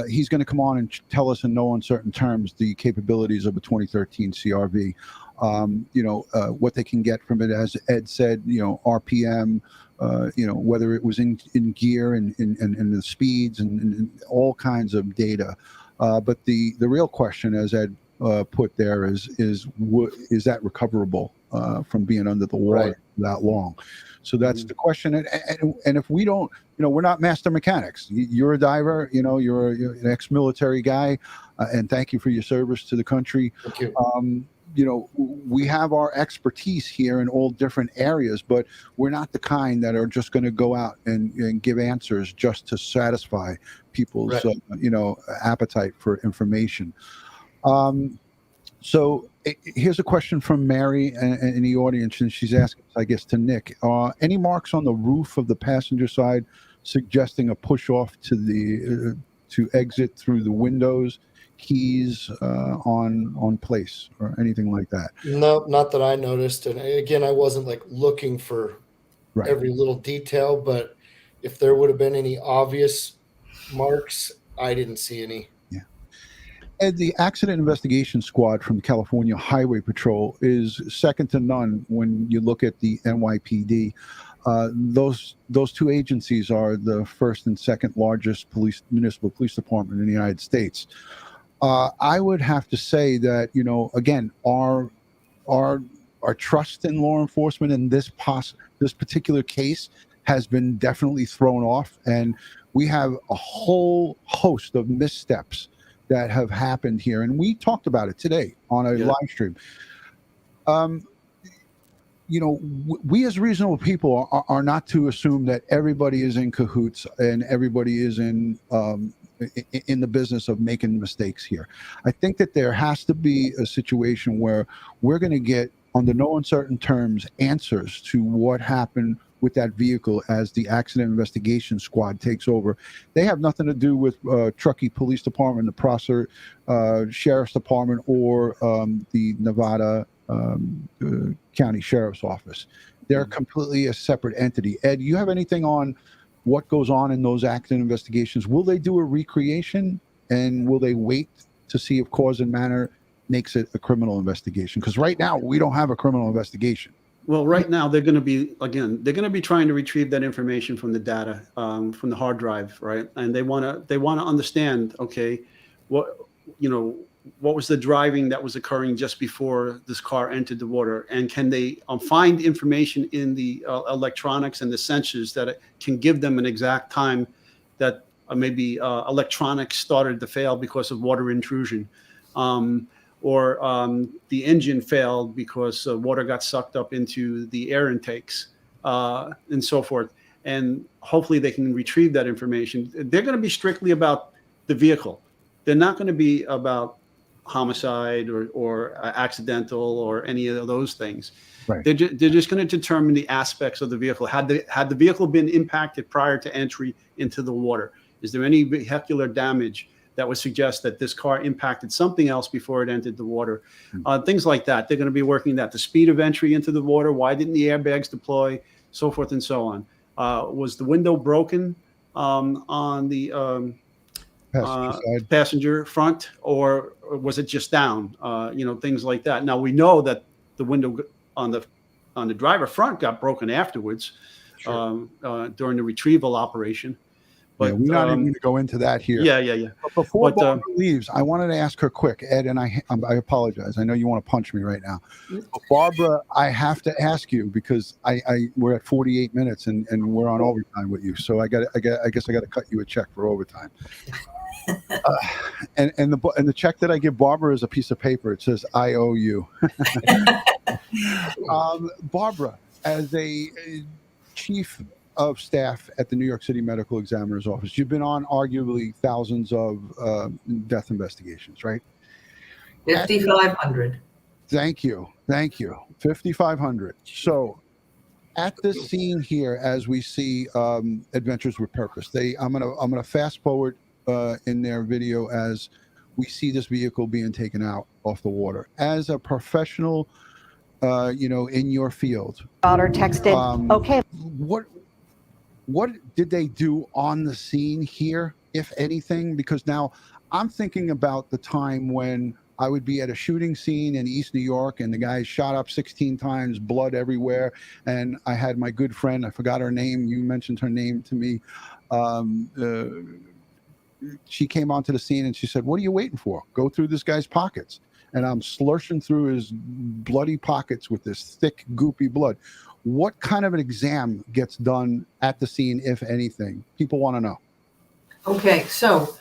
He's going to come on and tell us in no uncertain terms the capabilities of a 2013 CRV. What they can get from it, as Ed said. RPM. Whether it was in gear and the speeds and all kinds of data. But the real question, as Ed put there, is that recoverable from being under the water that long? So that's the question. And if we don't, we're not master mechanics. You're a diver, you're an ex-military guy, and thank you for your service to the country. Thank you. We have our expertise here in all different areas, but we're not the kind that are just going to go out and give answers just to satisfy people's, appetite for information. So here's a question from Mary in the audience, and she's asking, I guess, to Nick. Any marks on the roof of the passenger side suggesting a push off to exit through the windows? Keys on place or anything like that? No, not that I noticed. And again, I wasn't looking for every little detail, but if there would have been any obvious marks, I didn't see any. Yeah. And the accident investigation squad from California Highway Patrol is second to none when you look at the NYPD. Those two agencies are the first and second largest municipal police department in the United States. I would have to say that, again, our trust in law enforcement in this particular case has been definitely thrown off, and we have a whole host of missteps that have happened here, and we talked about it today on a live stream. We as reasonable people are not to assume that everybody is in cahoots and everybody is in the business of making mistakes here. I think that there has to be a situation where we're going to get, under no uncertain terms, answers to what happened with that vehicle as the accident investigation squad takes over. They have nothing to do with Truckee Police Department, the Prosser Sheriff's Department, or the Nevada County Sheriff's Office. They're completely a separate entity. Ed, you have anything on what goes on in those accident investigations? Will they do a recreation, and will they wait to see if cause and manner makes it a criminal investigation? Because right now we don't have a criminal investigation. Well, right now they're going to be trying to retrieve that information from the data, from the hard drive, right? And they want to understand, okay, what was the driving that was occurring just before this car entered the water, and can they find information in the electronics and the sensors that can give them an exact time that maybe electronics started to fail because of water intrusion, or the engine failed because water got sucked up into the air intakes, and so forth. And hopefully they can retrieve that information. They're going to be strictly about the vehicle. They're not going to be about homicide or accidental or any of those things. Right. They're just going to determine the aspects of the vehicle. Had the vehicle been impacted prior to entry into the water? Is there any vehicular damage that would suggest that this car impacted something else before it entered the water? Things like that. They're going to be working that. The speed of entry into the water, why didn't the airbags deploy, so forth and so on. Was the window broken on the passenger front, or was it just down? Things like that. Now we know that the window on the driver front got broken afterwards, during the retrieval operation. But we're not even going to go into that here. yeah. But before But, Barbara leaves, I wanted to ask her quick, Ed, and I apologize. I know you want to punch me right now. But Barbara, I have to ask you because we're at 48 minutes and we're on overtime with you. So I guess I got to cut you a check for overtime. And the check that I give Barbara is a piece of paper. It says I owe you. Barbara, as a chief of staff at the New York City Medical Examiner's Office, you've been on arguably thousands of death investigations, right? 5,500. Thank you. 5,500. So at this scene here, as we see Adventures with Purpose, I'm gonna fast forward in their video as we see this vehicle being taken out off the water. As a professional, in your field, Daughter texted, okay. What did they do on the scene here, if anything? Because now I'm thinking about the time when I would be at a shooting scene in East New York and the guy shot up 16 times, blood everywhere. And I had my good friend, I forgot her name. You mentioned her name to me. She came onto the scene and she said, "What are you waiting for? Go through this guy's pockets." And I'm slurshing through his bloody pockets with this thick, goopy blood. What kind of an exam gets done at the scene, if anything? People want to know. Okay, so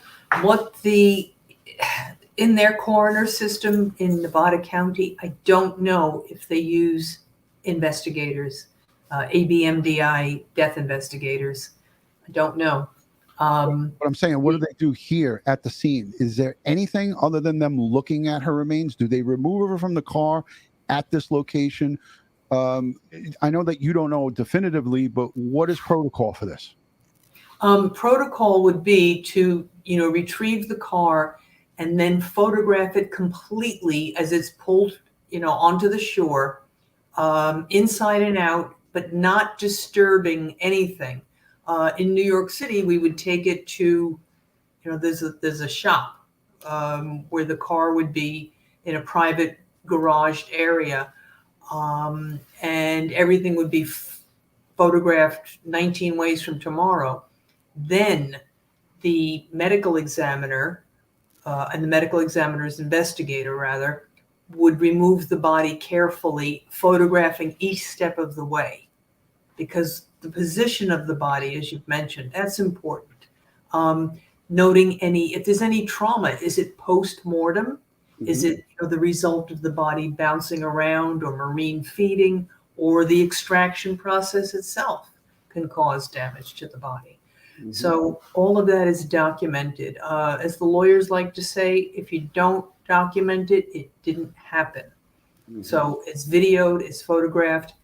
in their coroner system in Nevada County, I don't know if they use investigators, ABMDI death investigators. I don't know. But I'm saying, what do they do here at the scene? Is there anything other than them looking at her remains? Do they remove her from the car at this location? I know that you don't know definitively, but what is protocol for this? Protocol would be to, retrieve the car and then photograph it completely as it's pulled, onto the shore, inside and out, but not disturbing anything. In New York City, we would take it to, there's a shop where the car would be in a private garaged area. And everything would be photographed 19 ways from tomorrow. Then the medical examiner and the medical examiner's investigator, rather, would remove the body carefully, photographing each step of the way, because the position of the body, as you've mentioned, that's important. Noting if there's any trauma, is it post-mortem? Is it the result of the body bouncing around or marine feeding, or the extraction process itself can cause damage to the body? So all of that is documented. As the lawyers like to say, if you don't document it, it didn't happen. So it's videoed, it's photographed.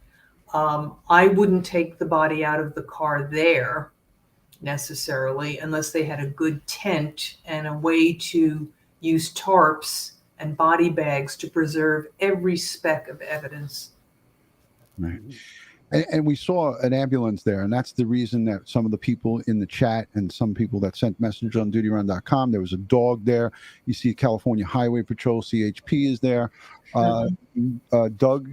I wouldn't take the body out of the car there necessarily unless they had a good tent and a way to use tarps and body bags to preserve every speck of evidence. Right. And we saw an ambulance there, and that's the reason that some of the people in the chat and some people that sent messages on DutyRon.com, there was a dog there. You see California Highway Patrol, CHP is there. Doug,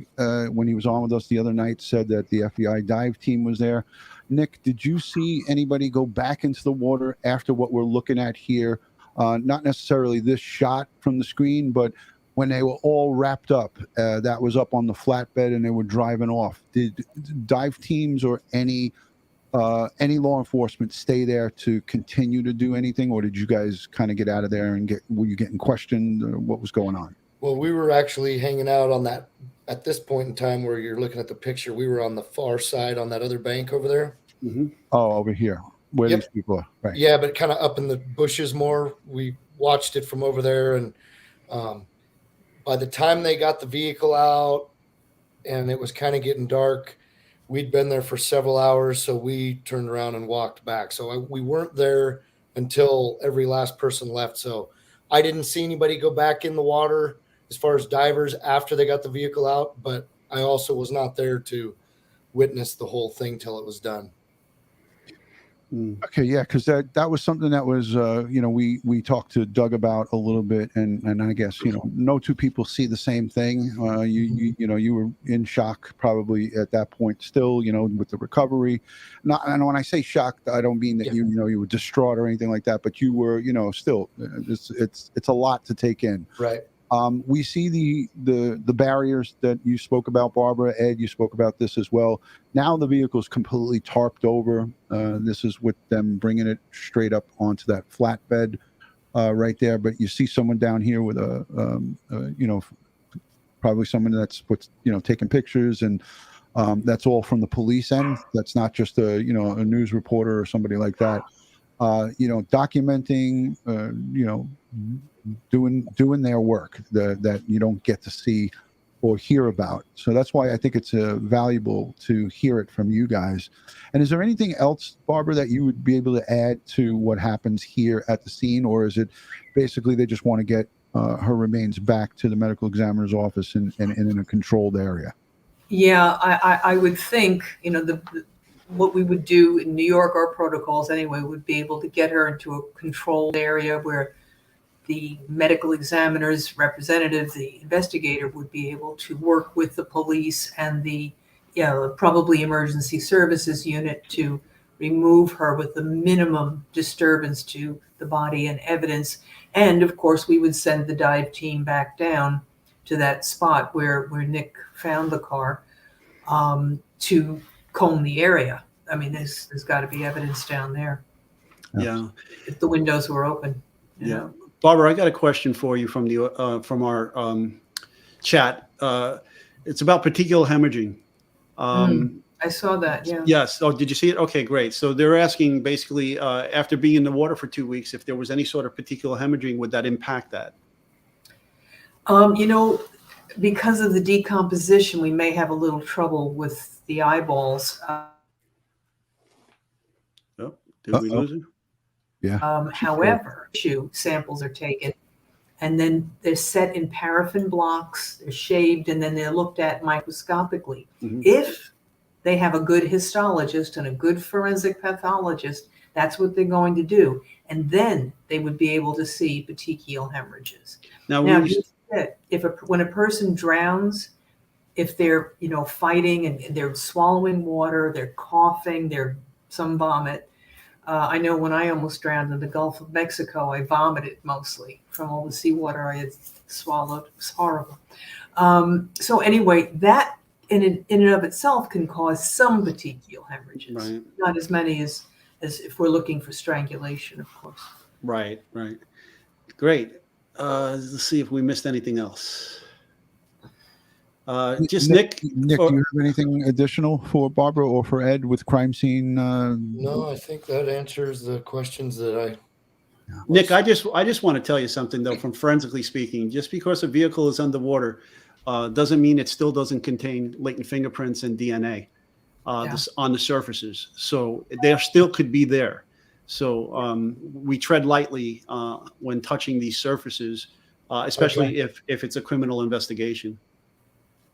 when he was on with us the other night, said that the FBI dive team was there. Nick, did you see anybody go back into the water after what we're looking at here? Not necessarily this shot from the screen, but when they were all wrapped up, that was up on the flatbed and they were driving off. Did dive teams or any law enforcement stay there to continue to do anything, or did you guys kind of get out of there and were you getting questioned, or what was going on? Well, we were actually hanging out on that at this point in time where you're looking at the picture. We were on the far side on that other bank over there. Oh, over here where these people are. Right. Yeah, but kind of up in the bushes more. We watched it from over there, and by the time they got the vehicle out and it was kind of getting dark, we'd been there for several hours, so we turned around and walked back. So we weren't there until every last person left. So I didn't see anybody go back in the water as far as divers after they got the vehicle out, but I also was not there to witness the whole thing till it was done. Okay, yeah, because that was something that was we talked to Doug about a little bit, and I guess no two people see the same thing. You were in shock probably at that point, still with the recovery. Not, and when I say shocked, I don't mean that you were distraught or anything like that, but you were still it's a lot to take in. Right. We see the barriers that you spoke about, Barbara. Ed, you spoke about this as well. Now the vehicle is completely tarped over. This is with them bringing it straight up onto that flatbed right there. But you see someone down here with probably someone that's taking pictures, and that's all from the police end. That's not just a news reporter or somebody like that. Documenting, doing their work that you don't get to see or hear about. So that's why I think it's valuable to hear it from you guys. And is there anything else, Barbara, that you would be able to add to what happens here at the scene, or is it basically they just want to get her remains back to the medical examiner's office and in a controlled area? Yeah, I would think, what we would do in New York, our protocols anyway, would be able to get her into a controlled area where the medical examiner's representative, the investigator, would be able to work with the police and the probably emergency services unit to remove her with the minimum disturbance to the body and evidence. And of course, we would send the dive team back down to that spot where Nick found the car to comb the area. I mean, there's got to be evidence down there. Yeah. If the windows were open. Yeah. Barbara, I got a question for you from the from our chat. It's about petechial hemorrhaging. I saw that. Yeah. Yes. Oh, did you see it? Okay, great. So they're asking basically after being in the water for 2 weeks, if there was any sort of petechial hemorrhaging, would that impact that? Because of the decomposition, we may have a little trouble with the eyeballs. Did we lose it? Yeah. However, tissue samples are taken, and then they're set in paraffin blocks, they're shaved, and then they're looked at microscopically. If they have a good histologist and a good forensic pathologist, that's what they're going to do. And then they would be able to see petechial hemorrhages. Now when a person drowns, if they're fighting and they're swallowing water, they're coughing, there's some vomit. I know when I almost drowned in the Gulf of Mexico, I vomited mostly from all the seawater I had swallowed. It was horrible. So anyway, that in and of itself can cause some petechial hemorrhages. Right. Not as many as if we're looking for strangulation, of course. Right. Great. Let's see if we missed anything else. Just Nick. Nick, do you have anything additional for Barbara or for Ed with crime scene? No, I think that answers the questions that I. Nick, I just want to tell you something though. From forensically speaking, just because a vehicle is underwater doesn't mean it still doesn't contain latent fingerprints and DNA on the surfaces. So there still could be there. So we tread lightly when touching these surfaces, especially if it's a criminal investigation.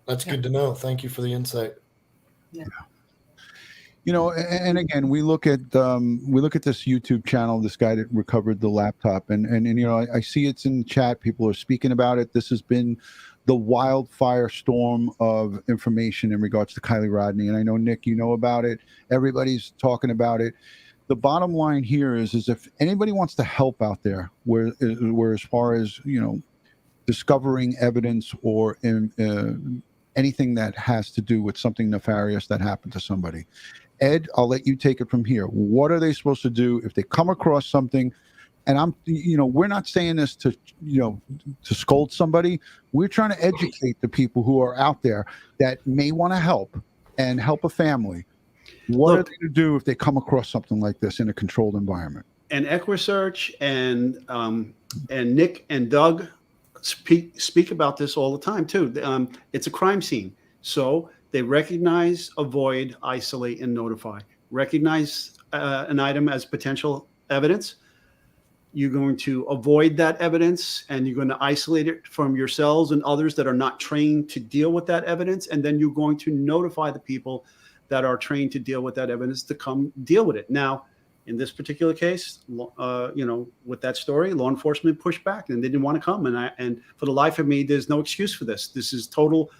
That's good to know. Thank you for the insight. Yeah. And again, we look at this YouTube channel, this guy that recovered the laptop, and I see it's in the chat. People are speaking about it. This has been the wildfire storm of information in regards to Kiely Rodni, and I know Nick, you know about it. Everybody's talking about it. The bottom line here is if anybody wants to help out there, where as far as discovering evidence or anything that has to do with something nefarious that happened to somebody. Ed, I'll let you take it from here. What are they supposed to do if they come across something? And we're not saying this to scold somebody. We're trying to educate the people who are out there that may want to help and help a family. What are they to do if they come across something like this in a controlled environment? And EquiSearch and Nick and Doug speak about this all the time too. It's a crime scene, so they recognize, avoid, isolate, and notify. Recognize an item as potential evidence. You're going to avoid that evidence, and you're going to isolate it from yourselves and others that are not trained to deal with that evidence, and then you're going to notify the people that are trained to deal with that evidence to come deal with it. Now, In this particular case, with that story, law enforcement pushed back and they didn't want to come. And for the life of me, there's no excuse for this. This is total.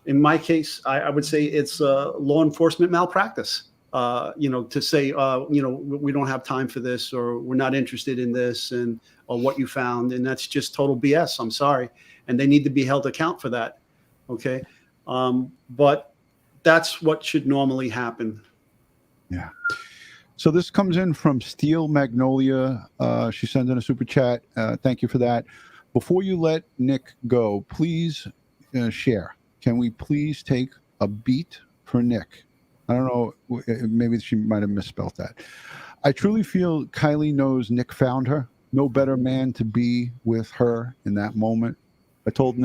In my case, I would say it's law enforcement malpractice. To say, we don't have time for this, or we're not interested in this, or what you found, and that's just total BS. I'm sorry, and they need to be held account for that. Okay, but that's what should normally happen. Yeah. So this comes in from Steel Magnolia. She sends in a super chat. Thank you for that. Before you let Nick go, please share. Can we please take a beat for Nick? I don't know. Maybe she might have misspelled that. I truly feel Kiely knows Nick found her. No better man to be with her in that moment. I told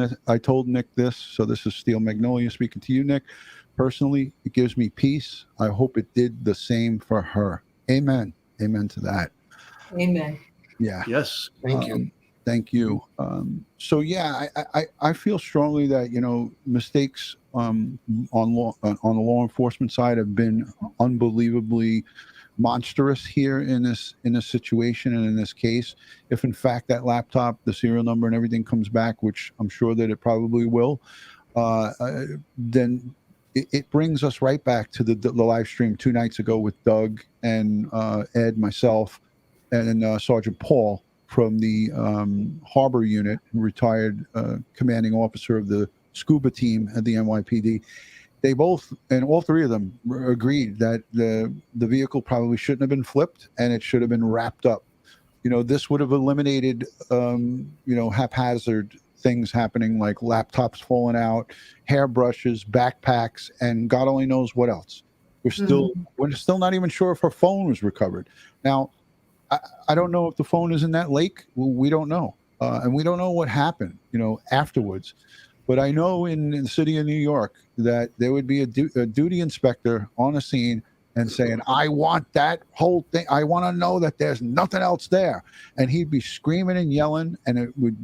Nick this. So this is Steel Magnolia speaking to you, Nick. Personally, it gives me peace. I hope it did the same for her. Amen. Amen to that. Amen. Yeah. Yes. Thank you. Thank you. So yeah, I feel strongly that mistakes on the law enforcement side have been unbelievably monstrous here in this situation and in this case. If in fact that laptop, the serial number, and everything comes back, which I'm sure that it probably will, then it brings us right back to the live stream 2 nights ago with Doug and Ed, myself, and Sergeant Paul from the Harbor Unit, retired commanding officer of the scuba team at the NYPD. They both, and all three of them, agreed that the vehicle probably shouldn't have been flipped and it should have been wrapped up. This would have eliminated, haphazard things happening, like laptops falling out, hairbrushes, backpacks, and God only knows what else. We're still not even sure if her phone was recovered. Now, I don't know if the phone is in that lake. We don't know, and we don't know what happened, afterwards. But I know in the city of New York that there would be a duty inspector on the scene and saying, "I want that whole thing. I want to know that there's nothing else there." And he'd be screaming and yelling, and it would.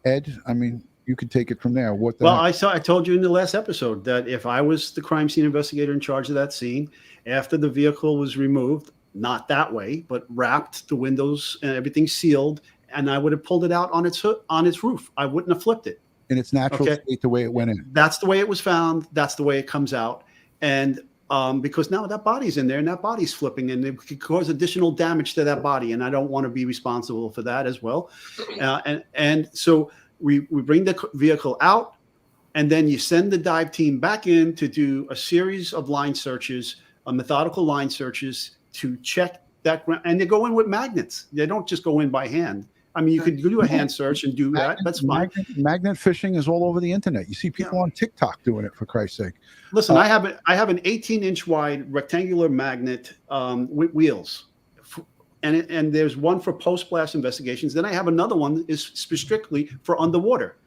Ed, I mean, you could take it from there. I told you in the last episode that if I was the crime scene investigator in charge of that scene, after the vehicle was removed, not that way, but wrapped, the windows and everything sealed, and I would have pulled it out on its roof. I wouldn't have flipped it. In its natural state, the way it went in. That's the way it was found. That's the way it comes out. And because now that body's in there and that body's flipping, and it could cause additional damage to that body, and I don't want to be responsible for that as well. And so we bring the vehicle out, and then you send the dive team back in to do a series of line searches, methodical line searches, to check that. And they go in with magnets. They don't just go in by hand. I mean, you could do a hand search and do that. That's fine. Magnet fishing is all over the internet. You see people on TikTok doing it, for Christ's sake. Listen, I have an 18-inch wide rectangular magnet with wheels, and there's one for post-blast investigations. Then I have another one is strictly for underwater,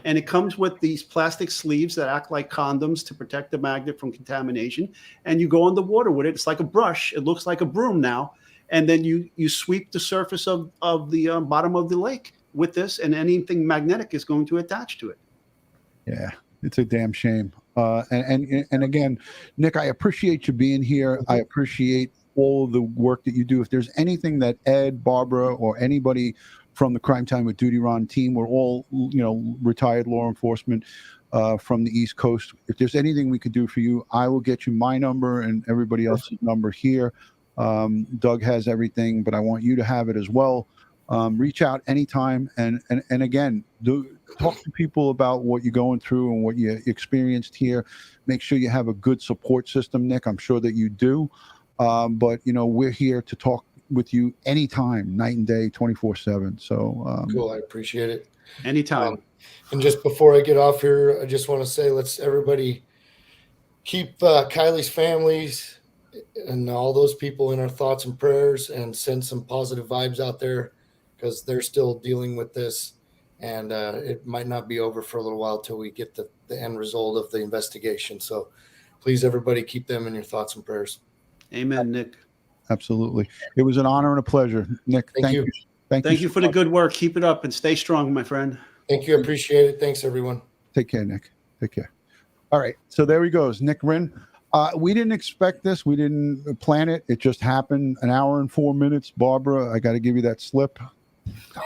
and it comes with these plastic sleeves that act like condoms to protect the magnet from contamination. And you go underwater with it. It's like a brush. It looks like a broom now. And then you sweep the surface of the bottom of the lake with this, and anything magnetic is going to attach to it. Yeah, it's a damn shame. And again, Nick, I appreciate you being here. I appreciate all the work that you do. If there's anything that Ed, Barbara, or anybody from the Crime Time with DutyRon team, we're all retired law enforcement from the East Coast. If there's anything we could do for you, I will get you my number and everybody else's number here. Doug has everything, but I want you to have it as well. Reach out anytime, and again, talk to people about what you're going through and what you experienced here. Make sure you have a good support system, Nick. I'm sure that you do. But we're here to talk with you anytime, night and day, 24/7. So cool. I appreciate it. Anytime. And just before I get off here, I just want to say, let's everybody keep Kiely's families and all those people in our thoughts and prayers, and send some positive vibes out there, because they're still dealing with this, and it might not be over for a little while till we get the end result of the investigation. So please, everybody, keep them in your thoughts and prayers. Amen, Nick. Absolutely. It was an honor and a pleasure, Nick. Thank you. Thank you for the good work. Keep it up and stay strong, my friend. Thank you. I appreciate it. Thanks, everyone. Take care, Nick. Take care. All right. So there he goes, Nick Rinn. We didn't expect this. We didn't plan it. It just happened. An hour and 4 minutes. Barbara, I got to give you that slip. All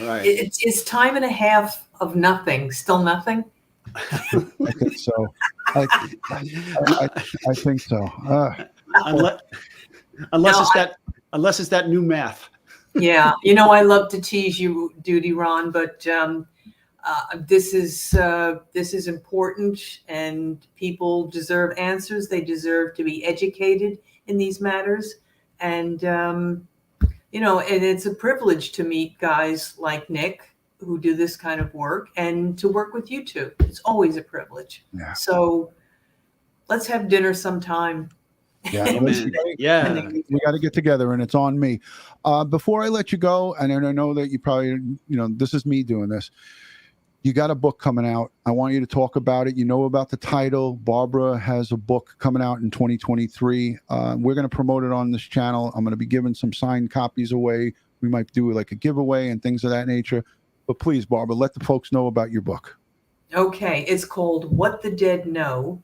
right. It's time and a half of nothing. Still nothing. I think so. I think so. Unless it's that new math. Yeah, I love to tease you, DutyRon, but this is important, and people deserve answers. They deserve to be educated in these matters, and and it's a privilege to meet guys like Nick who do this kind of work, and to work with you two. It's always a privilege. Yeah. So let's have dinner sometime. Yeah, yeah. We got to get together, and it's on me. Before I let you go, and I know that you probably, this is me doing this. You got a book coming out. I want you to talk about it. You know about the title. Barbara has a book coming out in 2023. We're going to promote it on this channel. I'm going to be giving some signed copies away. We might do like a giveaway and things of that nature. But please, Barbara, let the folks know about your book. Okay, it's called What the Dead Know.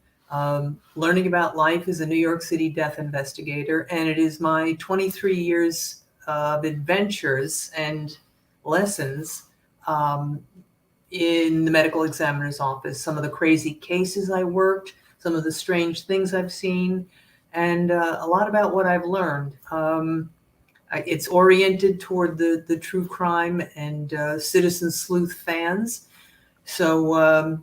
Learning about life as a New York City death investigator, and it is my 23 years of adventures and lessons in the medical examiner's office, some of the crazy cases I worked, some of the strange things I've seen, and a lot about what I've learned. It's oriented toward the true crime and citizen sleuth fans. So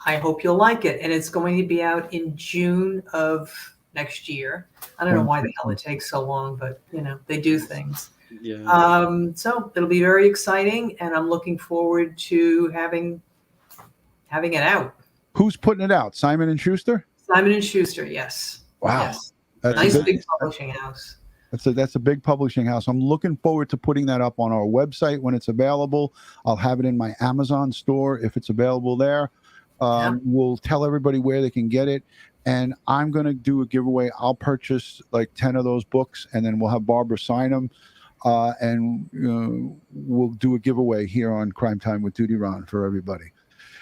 I hope you'll like it. And it's going to be out in June of next year. I don't know why the hell it takes so long, but they do things. Yeah. So it'll be very exciting, and I'm looking forward to having it out. Who's putting it out? Simon & Schuster? Simon & Schuster, yes. Wow. Yes. Nice big publishing house. That's a big publishing house. I'm looking forward to putting that up on our website when it's available. I'll have it in my Amazon store if it's available there. We'll tell everybody where they can get it. And I'm going to do a giveaway. I'll purchase like 10 of those books, and then we'll have Barbara sign them. And we'll do a giveaway here on Crime Time with DutyRon for everybody.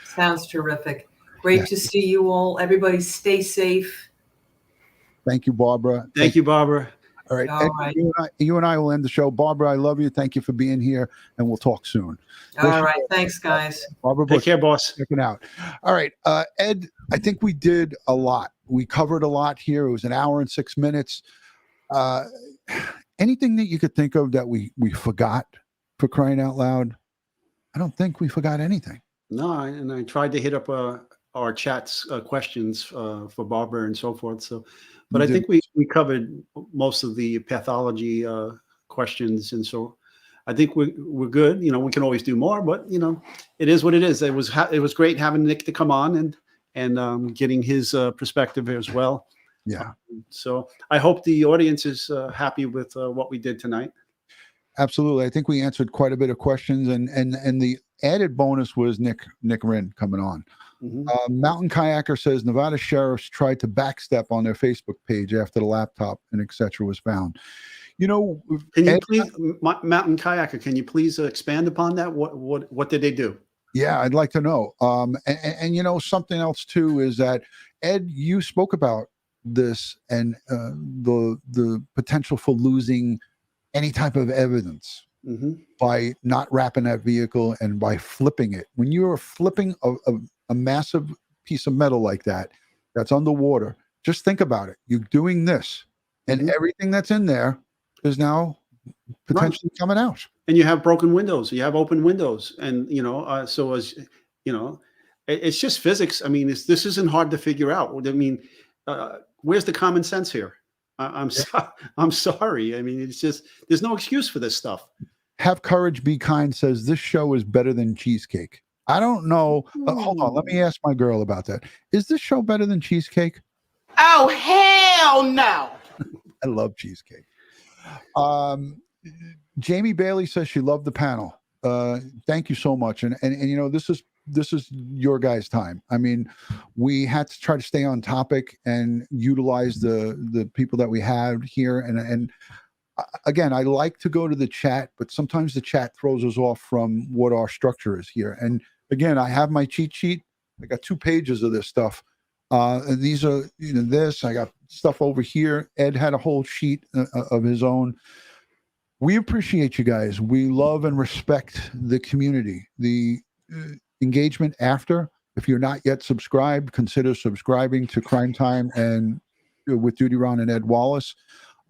Sounds terrific. Great to see you all. Everybody stay safe. Thank you, Barbara. Thank you, Barbara. All right. All right. You and I will end the show. Barbara, I love you. Thank you for being here, and we'll talk soon. All right. Thanks, guys. Barbara, Take care, boss. Checking out. All right. Ed, I think we did a lot. We covered a lot here. It was an hour and 6 minutes. Anything that you could think of that we forgot, for crying out loud? I don't think we forgot anything. No, and I tried to hit up our chat's questions for Barbara and so forth. So, but I think we covered most of the pathology questions, and so I think we're good. We can always do more, but it is what it is. It was great having Nick to come on and getting his perspective as well. Yeah. So I hope the audience is happy with what we did tonight. Absolutely. I think we answered quite a bit of questions, and the added bonus was Nick Rinn coming on. Mm-hmm. Mountain Kayaker says Nevada sheriffs tried to backstep on their Facebook page after the laptop and etc. was found. Can you please, Mountain Kayaker, can you please expand upon that? What did they do? Yeah, I'd like to know. And something else too is that, Ed, you spoke about this and the potential for losing any type of evidence by not wrapping that vehicle and by flipping it. When you are flipping a massive piece of metal like that, that's underwater, just think about it. You're doing this, and everything that's in there is now potentially coming out. And you have broken windows, you have open windows, and so as it's just physics. I mean, this isn't hard to figure out. I mean, where's the common sense here? I'm sorry. I mean, it's just, there's no excuse for this stuff. Have Courage, Be Kind says this show is better than cheesecake. I don't know. Hold on. Let me ask my girl about that. Is this show better than cheesecake? Oh, hell no. I love cheesecake. Jamie Bailey says she loved the panel. Thank you so much. And this is your guys' time. I mean, we had to try to stay on topic and utilize the people that we have here. And again, I like to go to the chat, but sometimes the chat throws us off from what our structure is here. And again, I have my cheat sheet. I got 2 pages of this stuff. These are, this, I got stuff over here. Ed had a whole sheet of his own. We appreciate you guys. We love and respect the community, the engagement after. If you're not yet subscribed, consider subscribing to Crime Time and with DutyRon and Ed Wallace.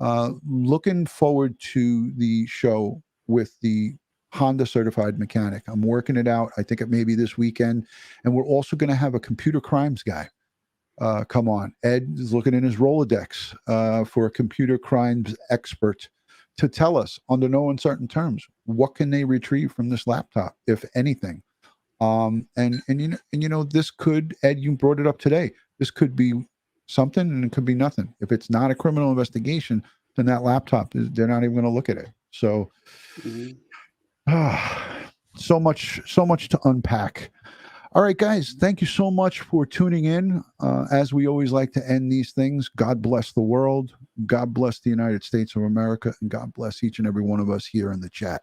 Looking forward to the show with the Honda certified mechanic. I'm working it out. I think it may be this weekend. And we're also going to have a computer crimes guy come on. Ed is looking in his Rolodex for a computer crimes expert to tell us under no uncertain terms, what can they retrieve from this laptop, if anything. This could, Ed, you brought it up today. This could be something and it could be nothing. If it's not a criminal investigation, then that laptop, they're not even going to look at it. So, so much to unpack. All right, guys, thank you so much for tuning in. As we always like to end these things, God bless the world. God bless the United States of America, and God bless each and every one of us here in the chat,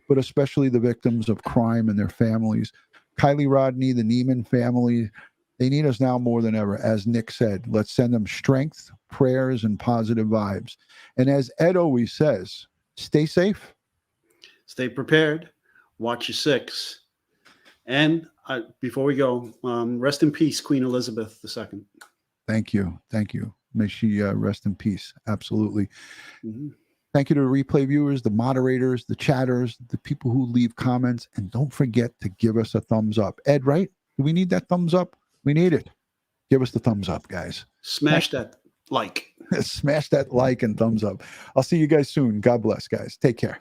but especially the victims of crime and their families. Kiely Rodni, the Neiman family, they need us now more than ever. As Nick said, let's send them strength, prayers, and positive vibes. And as Ed always says, stay safe. Stay prepared. Watch your six. And before we go, rest in peace, Queen Elizabeth II. Thank you. Thank you. May she rest in peace. Absolutely. Mm-hmm. Thank you to the replay viewers, the moderators, the chatters, the people who leave comments. And don't forget to give us a thumbs up. Ed, right? Do we need that thumbs up? We need it. Give us the thumbs up, guys. Smash that like. Smash that like and thumbs up. I'll see you guys soon. God bless, guys. Take care.